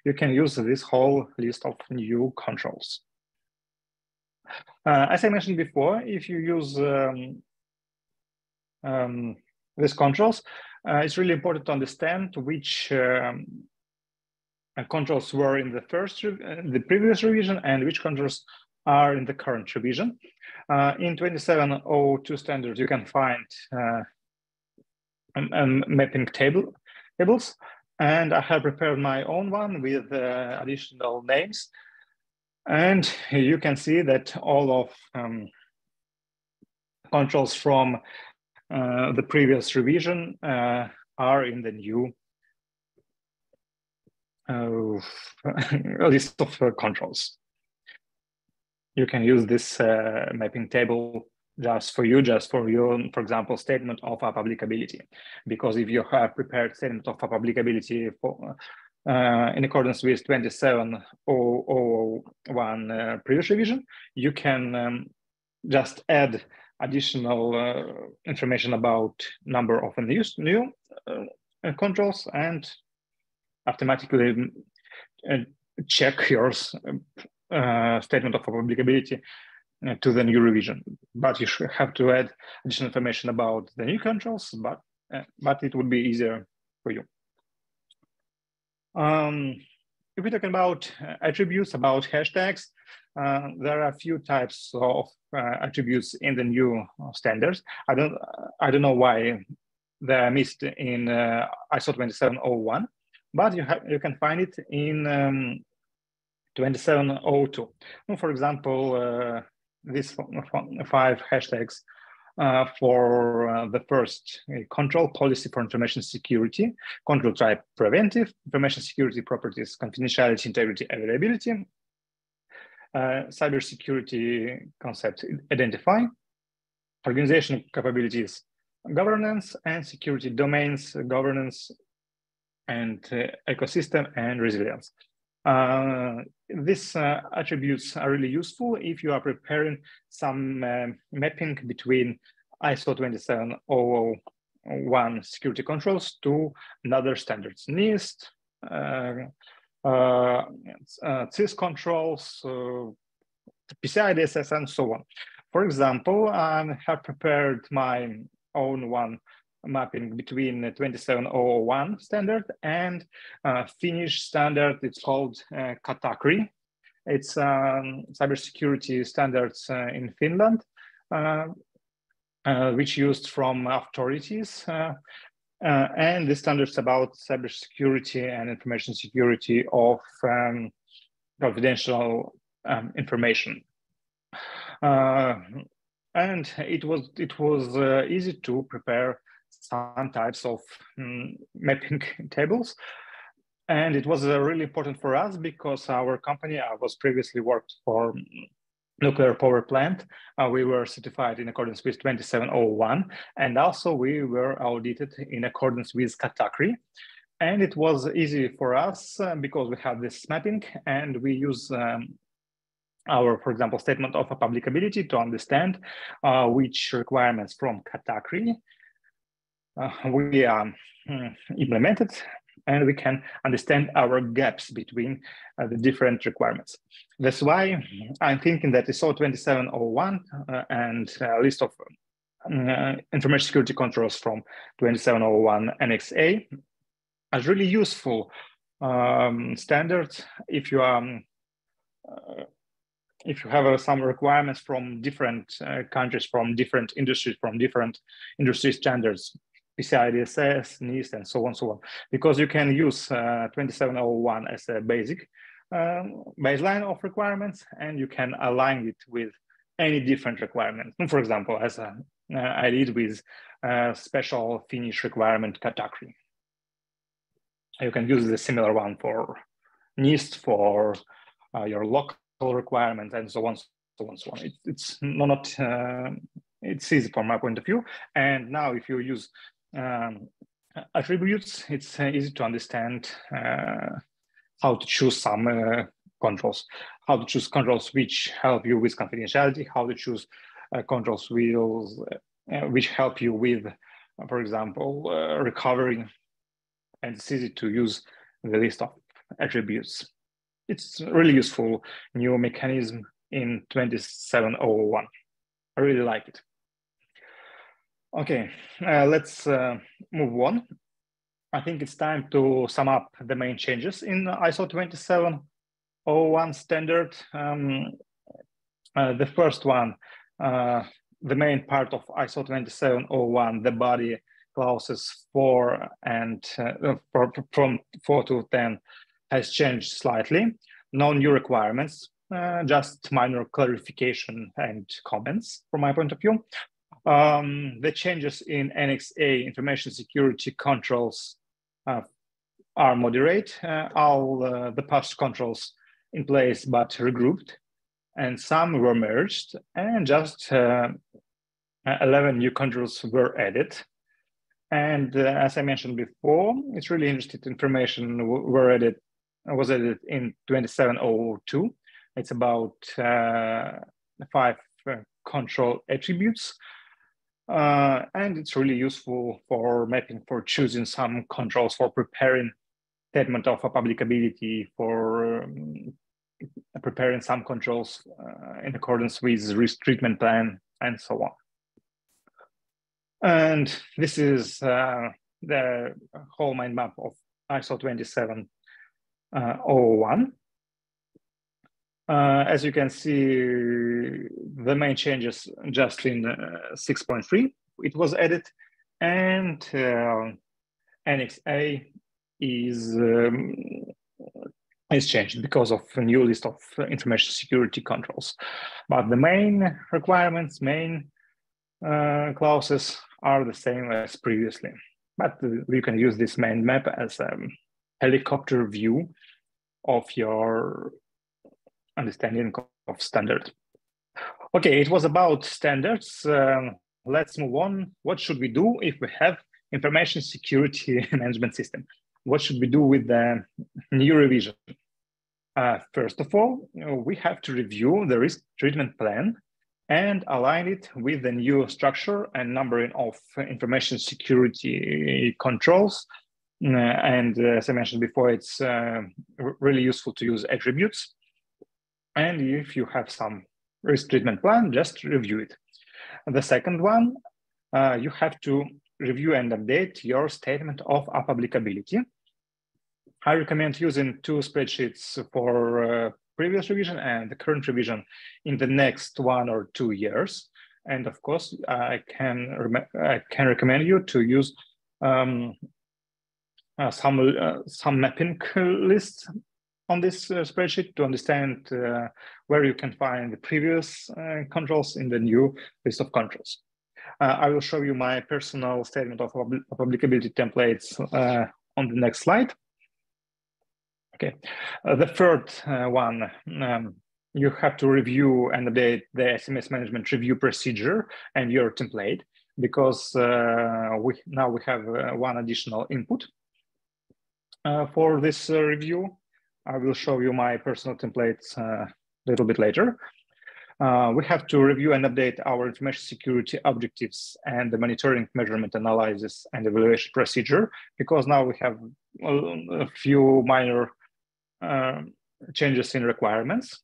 you can use this whole list of new controls. As I mentioned before, if you use these controls, it's really important to understand which controls were in the previous revision and which controls are in the current revision. In 2702 standards, you can find mapping tables, and I have prepared my own one with additional names. And you can see that all of controls from the previous revision are in the new list of controls. You can use this mapping table just for your, for example, statement of applicability. Because if you have prepared statement of applicability for, in accordance with 27001 previous revision, you can just add additional information about number of new controls and automatically check your statement of applicability to the new revision. But you should have to add additional information about the new controls, but it would be easier for you. If we're talking about attributes, about hashtags, there are a few types of attributes in the new standards. I don't know why they're missed in ISO 27001, but you can find it in 2702. For example, these 5 hashtags for the first control: policy for information security, control type preventive, information security properties, confidentiality, integrity, availability, cybersecurity concept identify, organizational capabilities, governance, and security domains, governance, and ecosystem and resilience. These attributes are really useful if you are preparing some mapping between ISO 27001 security controls to another standards, NIST, CIS controls, PCI DSS, and so on. For example, I have prepared my own one mapping between 27001 standard and Finnish standard. It's called CIPP. It's cybersecurity standards in Finland, which used from authorities. And the standards about cybersecurity and information security of confidential information. And it was easy to prepare some types of mapping tables. And it was really important for us because our company, I was previously worked for nuclear power plant. We were certified in accordance with 2701. And also we were audited in accordance with CIPP. And it was easy for us because we have this mapping and we use our, for example, statement of applicability to understand which requirements from category we implemented, and we can understand our gaps between the different requirements. That's why I'm thinking that ISO 27001 and a list of information security controls from 27001 Annex A are really useful standards if you have some requirements from different countries, from different industries, from different industry standards, PCI DSS, NIST, and so on, so on. Because you can use 27001 as a basic baseline of requirements, and you can align it with any different requirement. For example, as I did with special Finnish requirement category. You can use the similar one for NIST, for your local requirements, and so on, so on, so on. It's not it's easy from my point of view. And now, if you use attributes, it's easy to understand how to choose some controls, how to choose controls which help you with confidentiality, how to choose controls which help you with, for example, recovery. And it's easy to use the list of attributes. It's a really useful new mechanism in 27001. I really like it. Okay, let's move on. I think it's time to sum up the main changes in ISO 27001 standard. The first one, the main part of ISO 27001, the body clauses 4 and from 4 to 10 has changed slightly. No new requirements, just minor clarification and comments from my point of view. The changes in Annex A information security controls are moderate. All the past controls in place but regrouped, and some were merged, and just 11 new controls were added. And as I mentioned before, it's really interesting information was added in 27002. It's about 5 control attributes. And it's really useful for mapping, for choosing some controls, for preparing statement of applicability, for preparing some controls in accordance with risk treatment plan, and so on. And this is the whole mind map of ISO 27001. As you can see, the main changes just in 6.3, it was added, and Annex A is changed because of a new list of information security controls. But the main requirements, main clauses are the same as previously. But you can use this main map as a helicopter view of your understanding of standard. Okay, it was about standards. Let's move on. What should we do if we have information security management system? What should we do with the new revision? First of all, we have to review the risk treatment plan and align it with the new structure and numbering of information security controls. And as I mentioned before, it's really useful to use attributes. And if you have some risk treatment plan, just review it. The second one, you have to review and update your statement of applicability. I recommend using 2 spreadsheets for previous revision and the current revision in the next 1 or 2 years. And of course, I can recommend you to use some mapping lists on this spreadsheet to understand where you can find the previous controls in the new list of controls. I will show you my personal statement of applicability templates on the next slide. Okay, the third one, you have to review and update the ISMS management review procedure and your template, because now we have one additional input for this review. I will show you my personal templates little bit later. We have to review and update our information security objectives and the monitoring, measurement, analysis, and evaluation procedure, because now we have a few minor changes in requirements.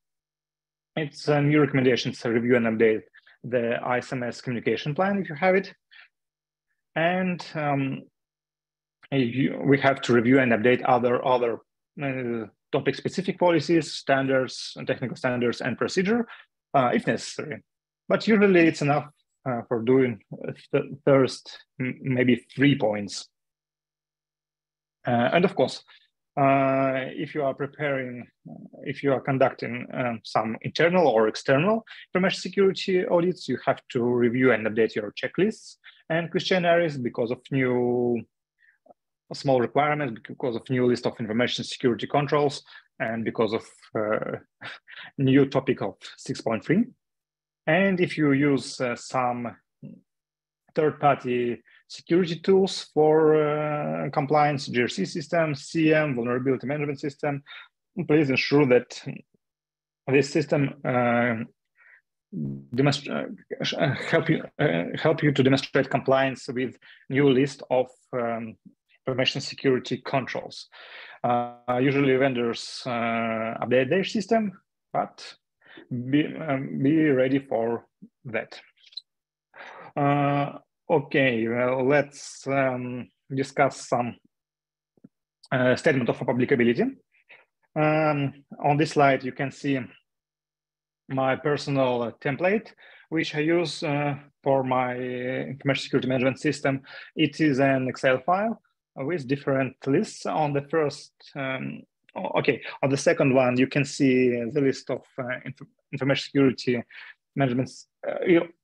It's a new recommendations to review and update the ISMS communication plan if you have it. And we have to review and update other topic-specific policies, standards, and technical standards and procedure if necessary. But usually it's enough for doing first maybe 3 points. And of course, if you are conducting some internal or external information security audits, you have to review and update your checklists and questionnaires because of new small requirements, because of new list of information security controls, and because of new topic of 6.3. And if you use some third-party security tools for compliance, GRC system, CM, vulnerability management system, please ensure that this system help you to demonstrate compliance with new list of information security controls. Usually vendors update their system, but be ready for that. Okay, well, let's discuss some statement of applicability. On this slide, you can see my personal template, which I use for my information security management system. It is an Excel file with different lists. On the first, on the second one, you can see the list of information security management,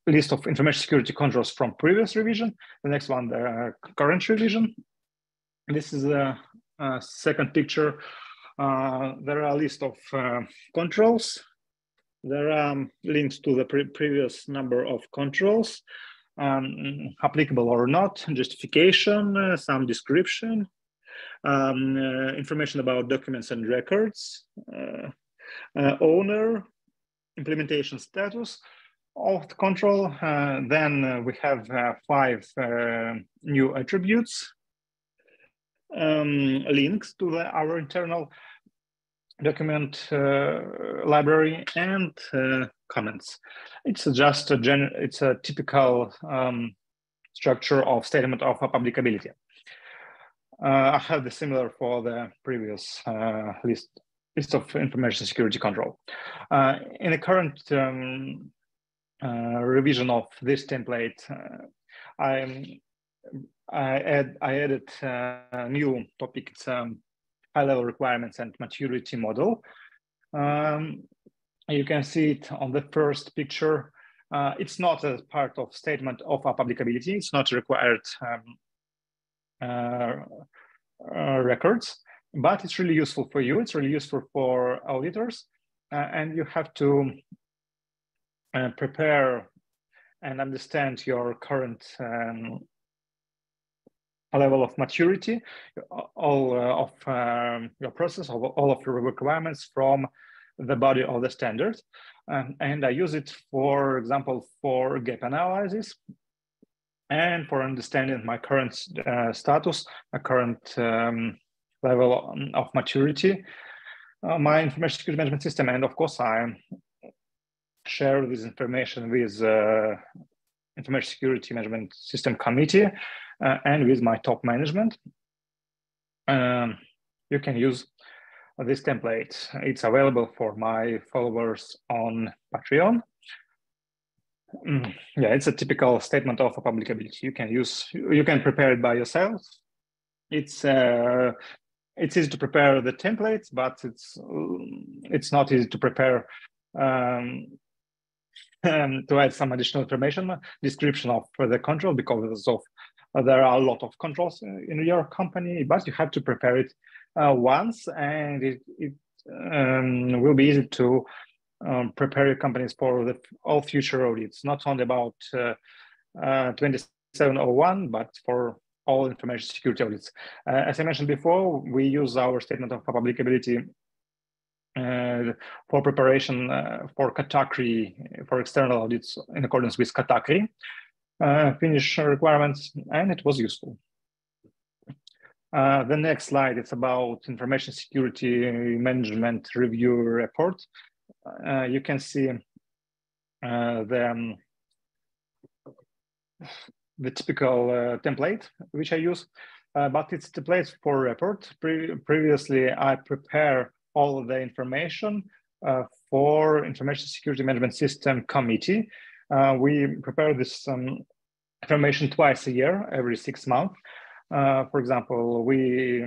list of information security controls from previous revision. The next one, the current revision. This is a second picture. There are a list of controls. There are links to the previous number of controls, applicable or not, justification, some description, information about documents and records, owner, implementation status of the control. Then we have 5 new attributes, links to our internal document library, and comments. It's just it's a typical structure of statement of applicability. I have the similar for the previous list of information security control. In the current revision of this template, I added a new topic. It's high-level requirements and maturity model. You can see it on the first picture. It's not a part of statement of applicability. It's not required records, but it's really useful for you. It's really useful for auditors, and you have to prepare and understand your current level of maturity, all of your process, all of your requirements from the body of the standard. And I use it, for example, for gap analysis and for understanding my current status, my current level of maturity, my information security management system. And of course, I share this information with information security management system committee and with my top management. You can use this template. It's available for my followers on Patreon. Yeah, it's a typical statement of applicability. You can prepare it by yourself. It's easy to prepare the templates, but it's not easy to prepare to add some additional information, description of the control, because of there are a lot of controls in your company, but you have to prepare it once, and it will be easy to prepare your companies for all future audits, not only about 2701, but for all information security audits. As I mentioned before, we use our statement of applicability for preparation for category for external audits in accordance with category Finnish requirements, and it was useful. The next slide is about information security management review report. You can see the typical template which I use, but it's the place for report. Previously, I prepare all of the information for Information Security Management System Committee. We prepare this information twice a year, every 6 months. For example, we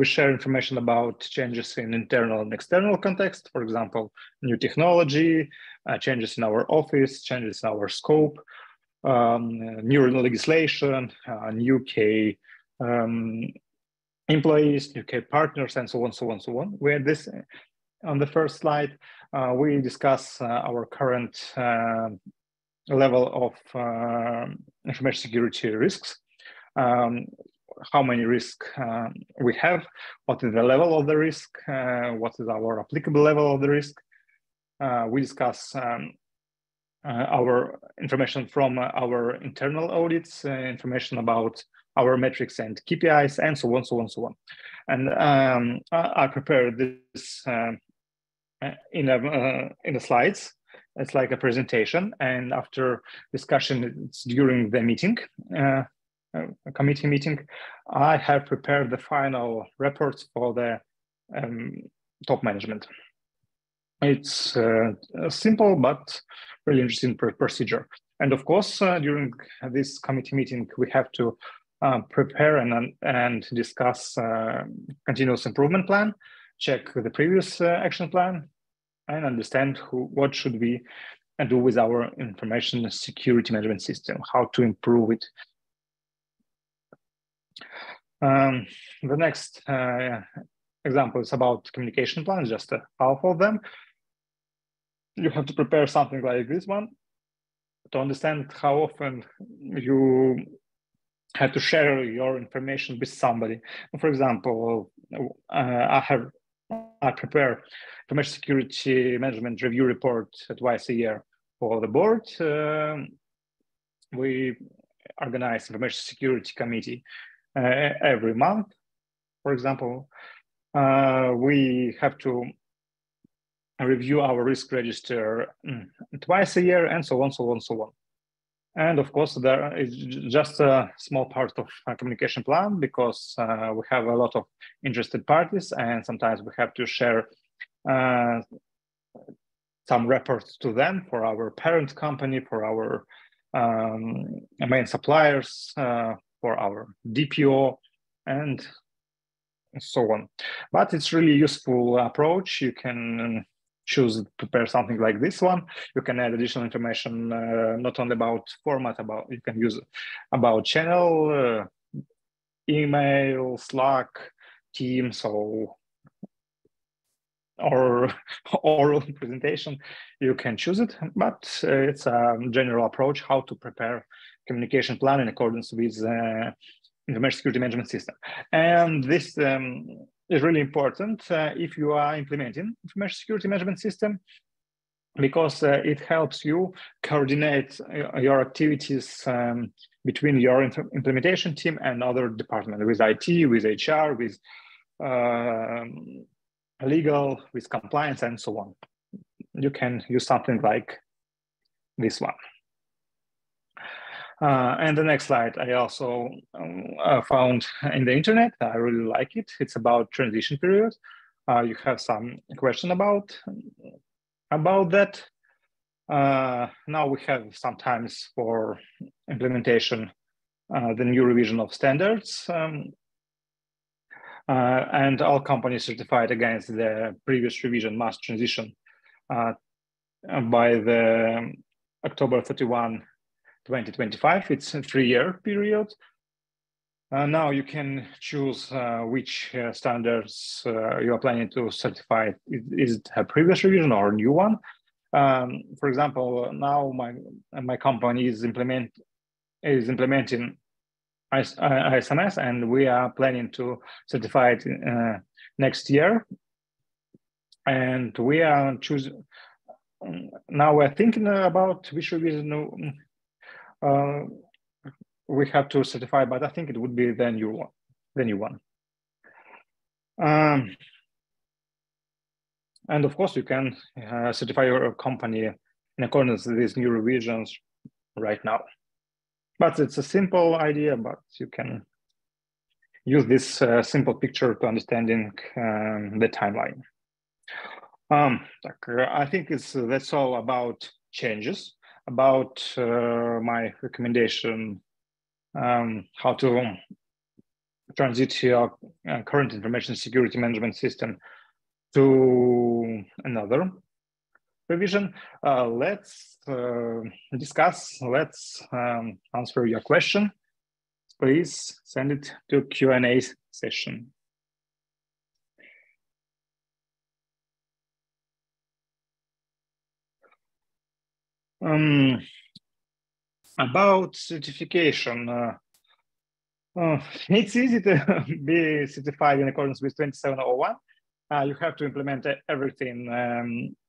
share information about changes in internal and external context. For example, new technology, changes in our office, changes in our scope, new legislation, new UK employees, UK partners, and so on, so on, so on. We had this on the first slide. We discuss our current level of information security risks, how many risks we have, what is the level of the risk, what is our applicable level of the risk. We discuss our information from our internal audits, information about our metrics and KPIs, and so on, so on, so on. And I prepared this in the slides. It's like a presentation, and after discussion, it's during the meeting, a committee meeting, I have prepared the final reports for the top management. It's simple but really interesting procedure. And of course, during this committee meeting, we have to prepare and discuss continuous improvement plan, check the previous action plan, and understand what should we do with our information security management system, how to improve it. The next example is about communication plans, just half of them. You have to prepare something like this one to understand how often you have to share your information with somebody. For example, I prepare information security management review report twice a year for the board. We organize information security committee every month. For example, we have to review our risk register twice a year, and so on, so on, so on. And of course, there is just a small part of a communication plan because we have a lot of interested parties, and sometimes we have to share some reports to them for our parent company, for our main suppliers, for our DPO, and so on. But it's really useful approach. You can choose to prepare something like this one. You can add additional information, not only about format, you can use about channel, email, Slack, Teams, or oral presentation. You can choose it, but it's a general approach how to prepare communication plan in accordance with information security management system. And this is really important if you are implementing information security management system, because it helps you coordinate your activities between your implementation team and other departments, with IT, with HR, with legal, with compliance, and so on. You can use something like this one. And the next slide I also found in the internet. I really like it. It's about transition period. You have some question about that. Now we have sometimes for implementation the new revision of standards, and all companies certified against the previous revision must transition by the October 31, 2025. It's a 3-year period. Now you can choose which standards you are planning to certify. Is it a previous revision or a new one? For example, now my company is implementing ISMS, and we are planning to certify it next year. And we are choosing, now we're thinking about which revision we have to certify, but I think it would be the new one. And of course, you can certify your company in accordance with these new revisions right now. But it's a simple idea, but you can use this simple picture to understanding the timeline. I think that's all about changes, about my recommendation, how to transit your current information security management system to another revision. Let's discuss, let's answer your question. Please send it to Q&A session. About certification, it's easy to be certified in accordance with 2701. You have to implement everything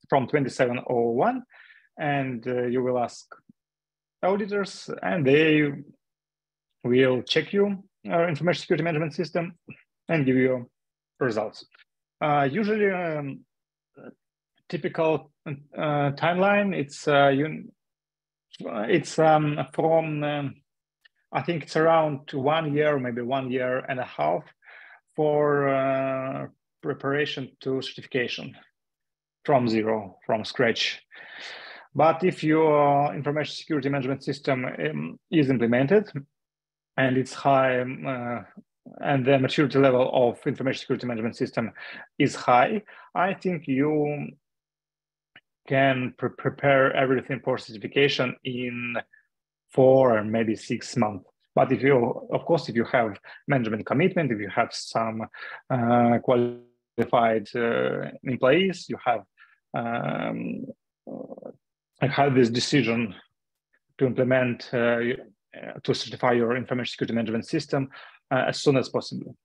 from 2701, and you will ask auditors, and they will check your information security management system and give you results. Usually, typical timeline, it's from I think it's around 1 year, maybe 1.5 years for preparation to certification from zero, from scratch. But if your information security management system is implemented and it's high, and the maturity level of information security management system is high, I think you can prepare everything for certification in 4 or maybe 6 months. But if you, of course, if you have management commitment, if you have some qualified employees, you have this decision to implement, to certify your information security management system as soon as possible.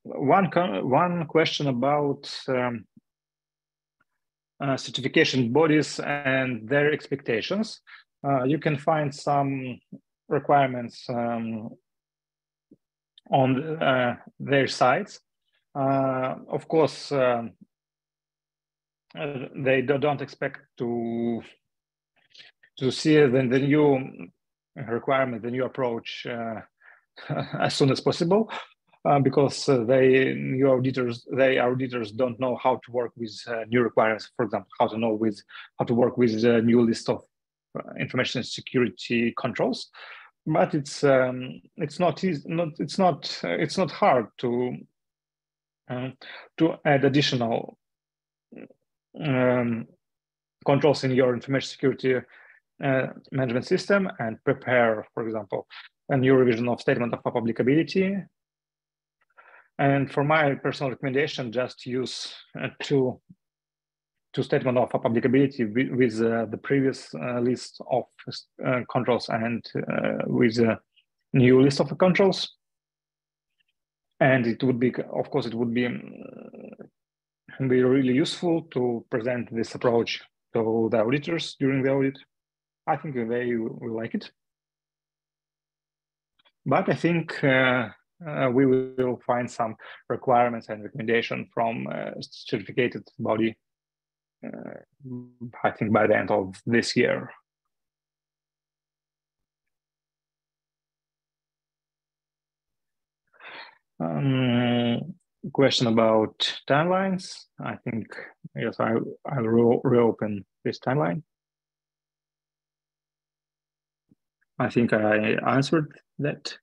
One question about certification bodies and their expectations. You can find some requirements on their sites. Of course, they don't expect to see the new requirement, the new approach as soon as possible, because our auditors don't know how to work with new requirements. For example, how to work with the new list of information security controls. But it's not easy. It's not hard to add additional controls in your information security management system and prepare, for example, a new revision of statement of applicability. And for my personal recommendation, just use two statement of applicability with the previous list of controls and with a new list of controls. And it would be, of course, it would be really useful to present this approach to the auditors during the audit. I think they will like it. But I think we will find some requirements and recommendation from a certificated body, I think by the end of this year. Question about timelines. I think, yes, I'll reopen this timeline. I think I answered that.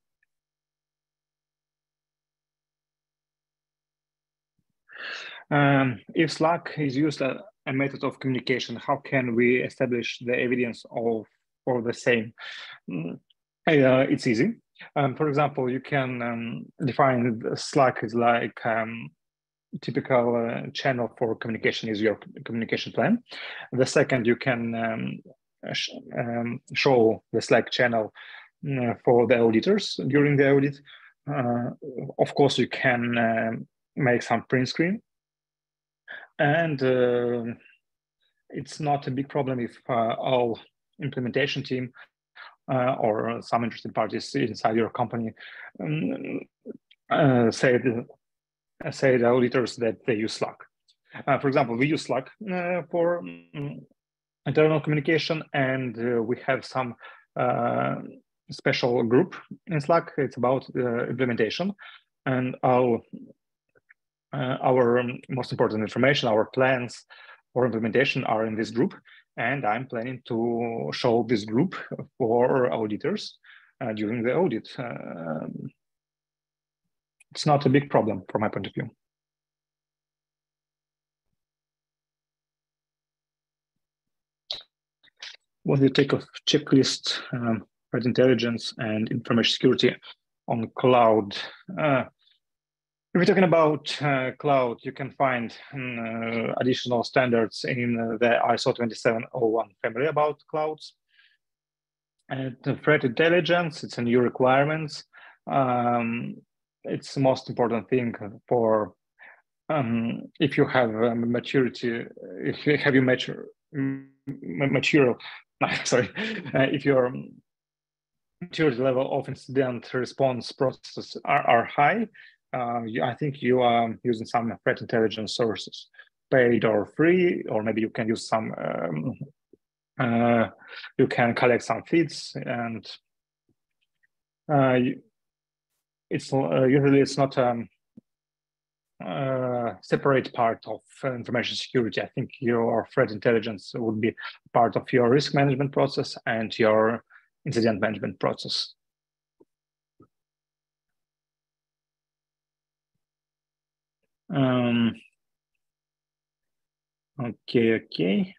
If Slack is used as a method of communication, how can we establish the evidence for the same? It's easy. For example, you can define Slack as like typical channel for communication is your communication plan. The second, you can show the Slack channel for the auditors during the audit. of course, you can make some print screen, and it's not a big problem if all implementation team or some interested parties inside your company say the auditors that they use Slack. For example, we use Slack for internal communication, and we have some special group in Slack. It's about implementation, and our most important information, our plans for implementation are in this group. And I'm planning to show this group for auditors during the audit. It's not a big problem from my point of view. What do you take of checklist, threat intelligence, and information security on cloud? If we're talking about cloud, you can find additional standards in the ISO 27001 family about clouds. And the threat intelligence, it's a new requirements. It's the most important thing for if you have maturity, if you have your material, sorry, if your maturity level of incident response processes are high, I think you are using some threat intelligence sources, paid or free, or maybe you can use some, you can collect some feeds, and it's usually it's not separate part of information security. I think your threat intelligence would be part of your risk management process and your incident management process. Okay.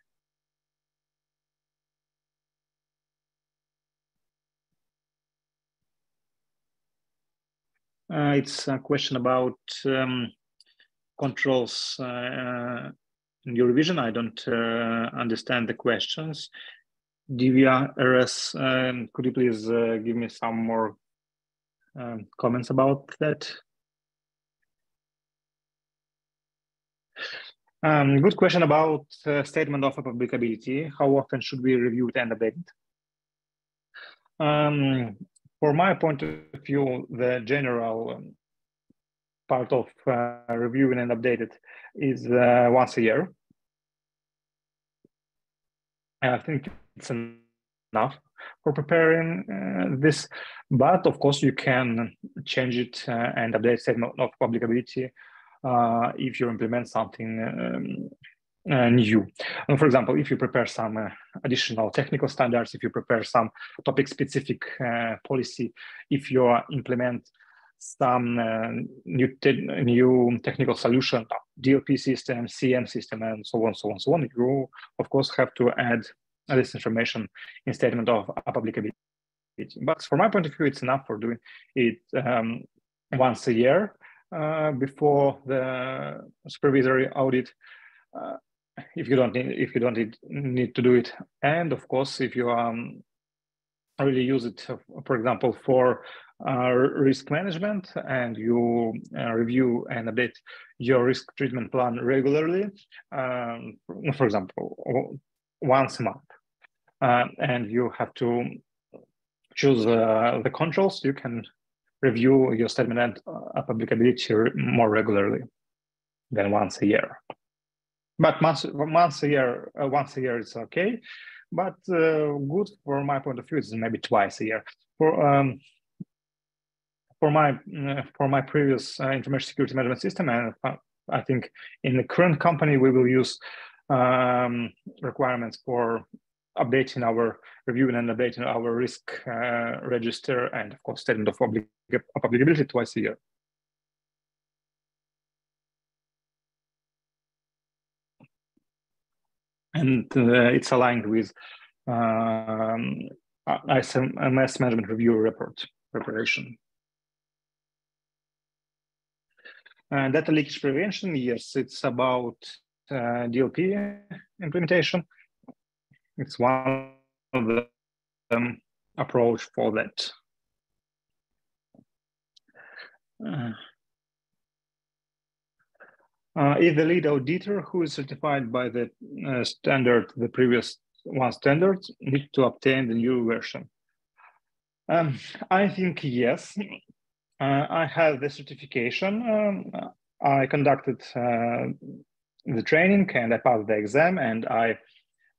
It's a question about controls in your revision. I don't understand the questions. Divya, RS, could you please give me some more comments about that? Good question about statement of applicability. How often should we review it and update it? For my point of view, the general part of reviewing and updated is once a year. I think it's enough for preparing this, but of course you can change it and update statement of applicability if you implement something new. For example, if you prepare some additional technical standards, if you prepare some topic-specific policy, if you implement some new technical solution, DLP system, CM system, and so on, you of course have to add this information in statement of applicability. But from my point of view, it's enough for doing it once a year before the supervisory audit. If you don't need to do it, and of course, if you really use it, for example, for risk management, and you review and update your risk treatment plan regularly, for example, once a month, and you have to choose the controls, you can review your statement of applicability more regularly than once a year. But once a year it's okay. But good for my point of view is maybe twice a year. For my previous information security management system, and I think in the current company we will use requirements for updating our reviewing and updating our risk register, and of course statement of applicability twice a year. And it's aligned with ISMS management review report preparation. Data leakage prevention, yes, it's about DLP implementation. It's one of the approach for that. Is the lead auditor who is certified by the standard, the previous one standard, need to obtain the new version? I think yes. I have the certification. I conducted the training and I passed the exam, and I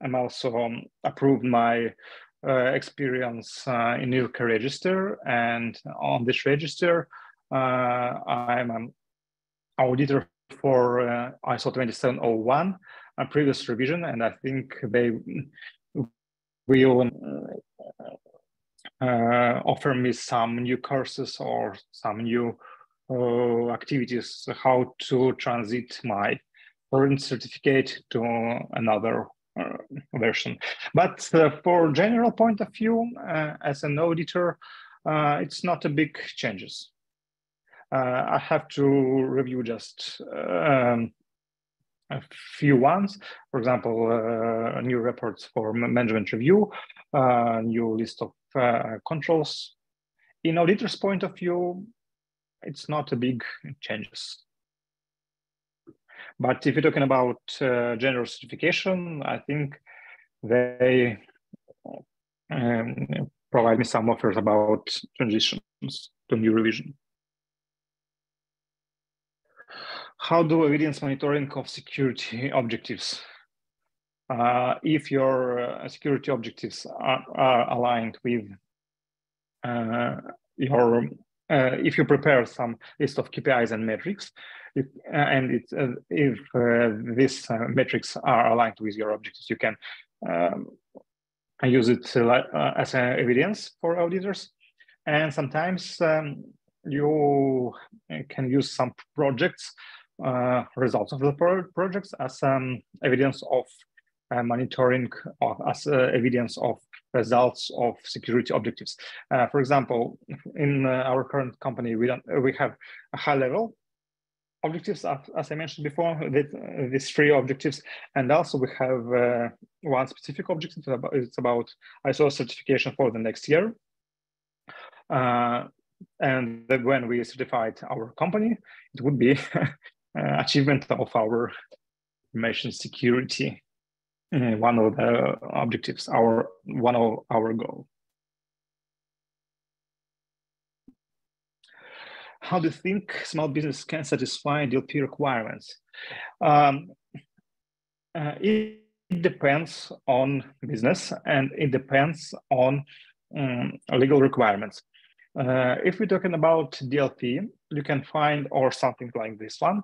am also approved my experience in IRCA register, and on this register I'm an auditor for ISO 27001, a previous revision, and I think they will offer me some new courses or some new activities, how to transit my current certificate to another version. But for general point of view, as an auditor, it's not a big changes. I have to review just a few ones. For example, new reports for management review, new list of controls. In auditor's point of view, it's not a big changes. But if you're talking about general certification, I think they provide me some offers about transitions to new revision. How do evidence monitoring of security objectives? If your security objectives are aligned with if you prepare some list of KPIs and metrics, if these metrics are aligned with your objectives, you can use it as an evidence for auditors. And sometimes you can use some projects, results of the projects as evidence of monitoring, as evidence of results of security objectives. For example, in our current company, we have a high level objectives, as I mentioned before, these three objectives, and also we have one specific objective. It's about ISO certification for the next year. And when we certified our company, it would be achievement of our information security. One of the objectives, one of our goal. How do you think small business can satisfy DLP requirements? It depends on business, and it depends on legal requirements. If we're talking about DLP, you can find, or something like this one,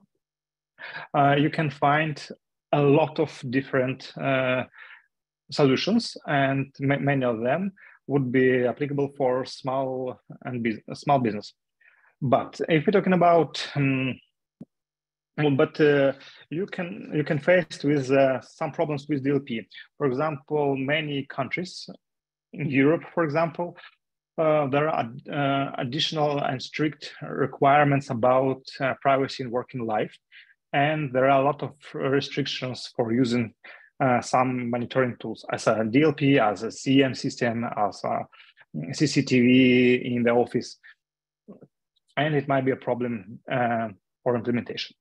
you can find a lot of different solutions, and many of them would be applicable for small business. But if we're talking about, you can face with some problems with DLP. For example, many countries in Europe, for example, there are additional and strict requirements about privacy in working life. And there are a lot of restrictions for using some monitoring tools, as a DLP, as a CM system, as a CCTV in the office. And it might be a problem for implementation.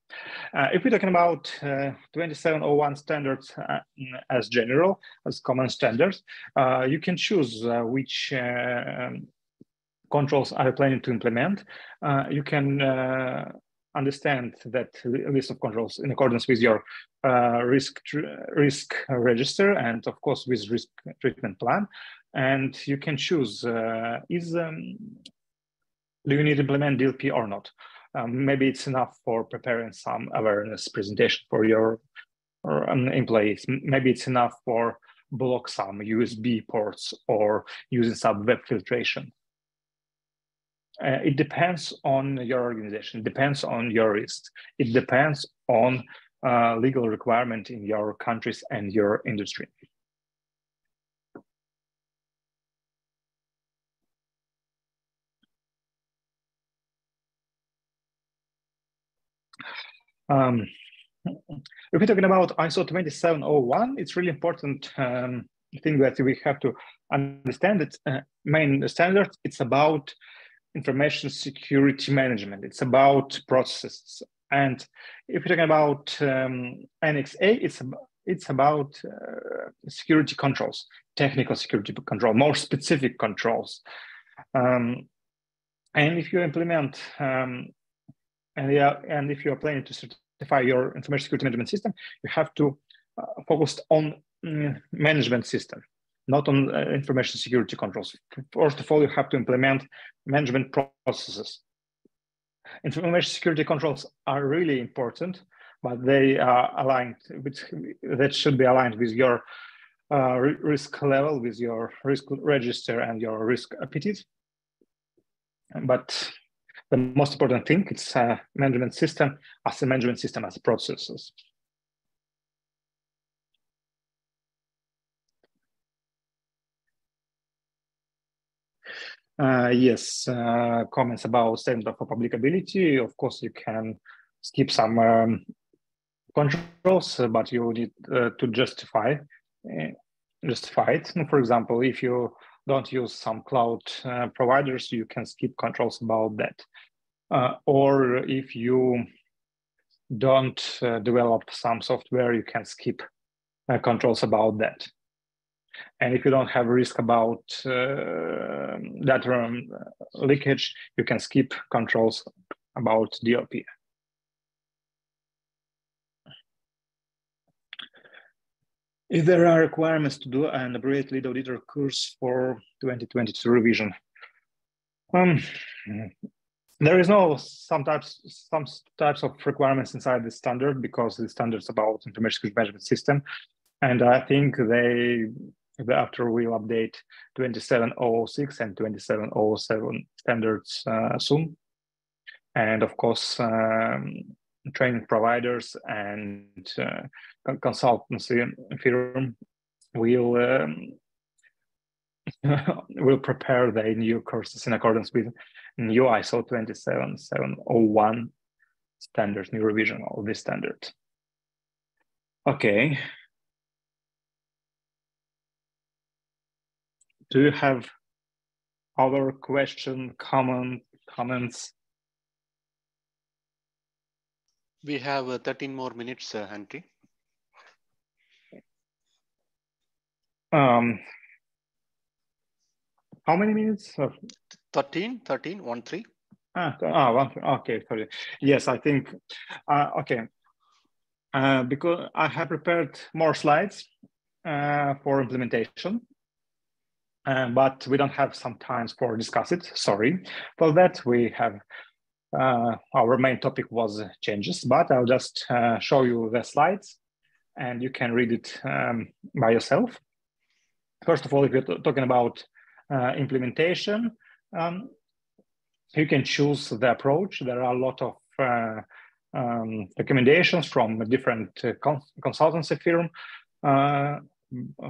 If we're talking about 27001 standards as general, as common standards, you can choose which controls are you planning to implement. You can understand that list of controls in accordance with your risk register, and of course with risk treatment plan. And you can choose do you need to implement DLP or not? Maybe it's enough for preparing some awareness presentation for your employees. Maybe it's enough for block some USB ports or using some web filtration. It depends on your organization. It depends on your risk. It depends on legal requirement in your countries and your industry. If we're talking about ISO 27001, it's really important thing that we have to understand that main standard, it's about information security management. It's about processes. And if you're talking about Annex A, it's about security controls, technical security control, more specific controls. And if you implement, and if you are planning to certify your information security management system, you have to focus on management system, not on information security controls. First of all, you have to implement management processes. Information security controls are really important, but they are aligned with, that should be aligned with your risk level, with your risk register and your risk appetite. But the most important thing, it's a management system as processes. Yes, comments about statement of applicability. Of course, you can skip some controls, but you need to justify it. For example, if you don't use some cloud providers, you can skip controls about that. Or if you don't develop some software, you can skip controls about that. And if you don't have risk about data leakage, you can skip controls about DLP. If there are requirements to do an abbreviated lead auditor course for 2022 revision, there is no some types of requirements inside the standard, because the standard's about information security management system, and I think after we'll update 27006 and 27007 standards soon, and of course training providers and consultancy firm will prepare the new courses in accordance with new ISO 27701 standards, new revision of this standard. Okay. Do you have other comments? We have 13 more minutes, Andrey. How many minutes? 13, 1, 3. Okay, sorry. Yes, I think, okay. Because I have prepared more slides for implementation, but we don't have some time for discuss it, sorry. For that, we have, our main topic was changes, but I'll just show you the slides and you can read it by yourself. First of all, if you're talking about implementation, you can choose the approach. There are a lot of recommendations from different consultancy firm,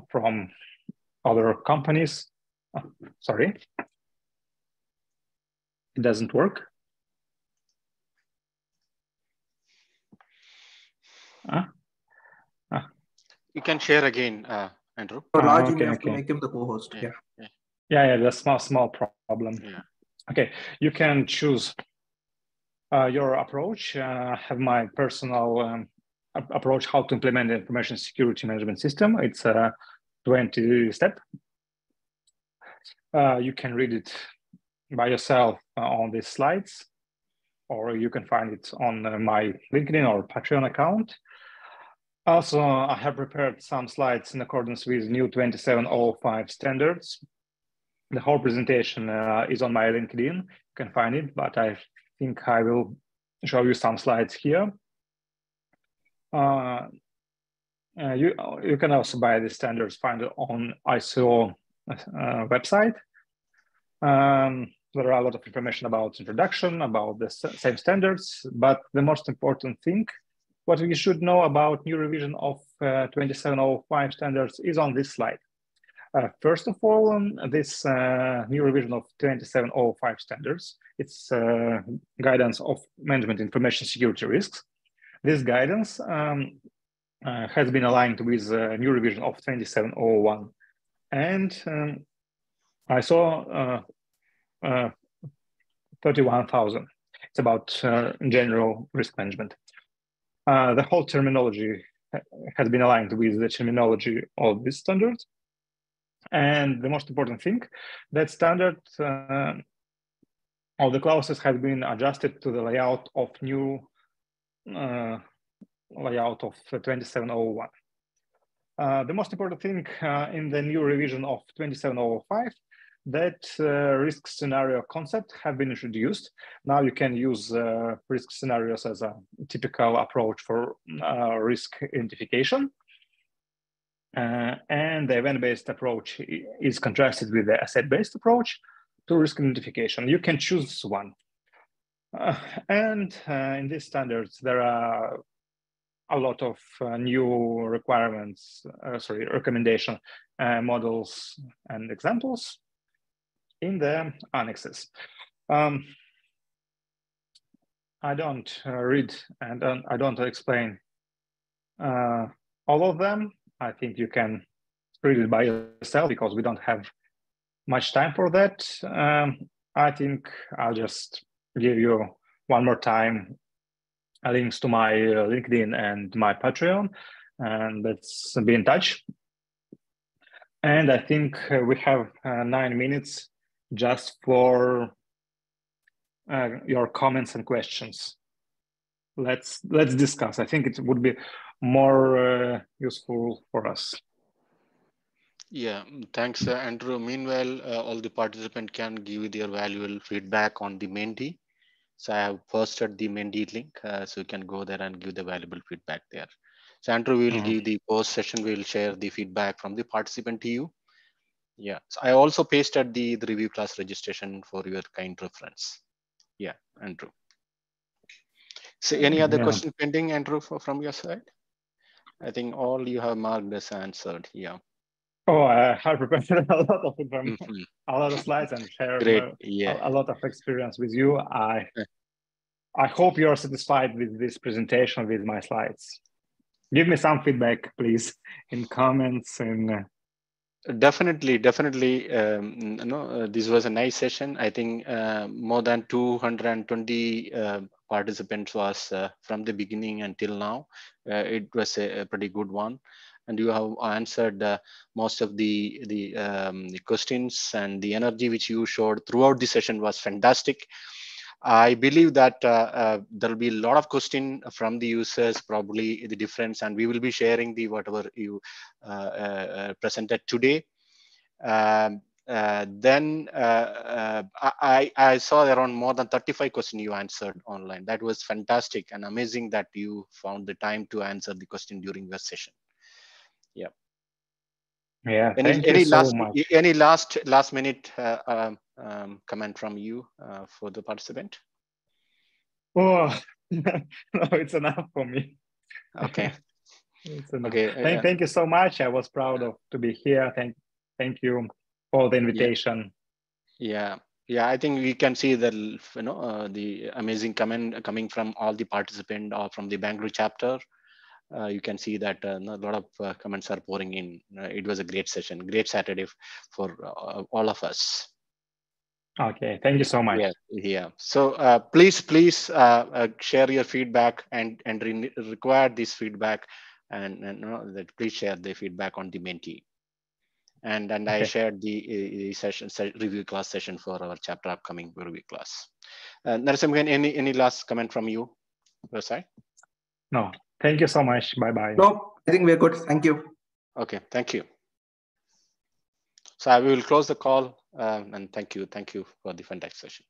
from other companies. Sorry, it doesn't work. You can share again, Andrew. So Raj, you Okay, have to make him the co-host. Yeah, that's a small problem. Yeah. Okay, you can choose your approach. Have my personal approach how to implement the information security management system. It's a 20-step. You can read it by yourself on these slides, or you can find it on my LinkedIn or Patreon account. Also, I have prepared some slides in accordance with new 27005 standards. The whole presentation is on my LinkedIn. You can find it, but I think I will show you some slides here. You can also buy the standards, find it on ISO website. There are a lot of information about introduction, about the same standards, but the most important thing, what we should know about new revision of 27005 standards is on this slide. First of all, this new revision of 27005 standards, it's guidance of management information security risks. This guidance has been aligned with new revision of 27001. And I saw 31,000. It's about general risk management. The whole terminology has been aligned with the terminology of this standard. And the most important thing, that standard of the clauses has been adjusted to the layout of new layout of 2701. The most important thing in the new revision of 2705, that risk scenario concept have been introduced. Now you can use risk scenarios as a typical approach for risk identification. And the event-based approach is contrasted with the asset-based approach to risk identification. You can choose one. And in these standards, there are a lot of new requirements, recommendation models and examples in the annexes. I don't read and I don't explain all of them. I think you can read it by yourself because we don't have much time for that. I think I'll just give you one more time links to my LinkedIn and my Patreon, and let's be in touch. And I think we have 9 minutes just for your comments and questions. Let's discuss. I think it would be more useful for us. Yeah, thanks, Andrew. Meanwhile, all the participants can give their valuable feedback on the Menti. So I have posted the Menti link, so you can go there and give the valuable feedback there. So Andrew will give the post session. We'll share the feedback from the participant to you. Yeah, so I also pasted the review class registration for your kind reference. Yeah, Andrew. So any other question pending, Andrew, from your side? I think all you have marked as answered. Yeah. Oh, I have prepared a lot of information, a lot of slides, and shared a lot of experience with you. I hope you're satisfied with this presentation, with my slides. Give me some feedback, please, in comments. And definitely. This was a nice session. I think more than 220 participants was from the beginning until now. It was a pretty good one. And you have answered most of the questions, and the energy which you showed throughout the session was fantastic. I believe that there will be a lot of questions from the users, probably the difference, and we will be sharing the whatever you presented today. I saw around more than 35 questions you answered online. That was fantastic and amazing that you found the time to answer the question during your session. Yeah. Yeah. Thank you so much. Any last minute comment from you for the participant? Oh, no, it's enough for me. Okay. It's enough. Okay. Thank you so much. I was proud to be here. Thank you for the invitation. Yeah. I think we can see that the amazing comment coming from all the participants or from the Bangalore chapter. You can see that a lot of comments are pouring in. It was a great session, great Saturday for all of us. Okay, thank you so much. Yeah. So please share your feedback and require this feedback, and that please share the feedback on the Menti. And okay. I shared the session review class session for our chapter upcoming review class. Narasimhan, any last comment from you, your side? No. Thank you so much. Bye-bye. No, I think we're good. Thank you. Okay, thank you. So I will close the call and thank you for the fantastic session.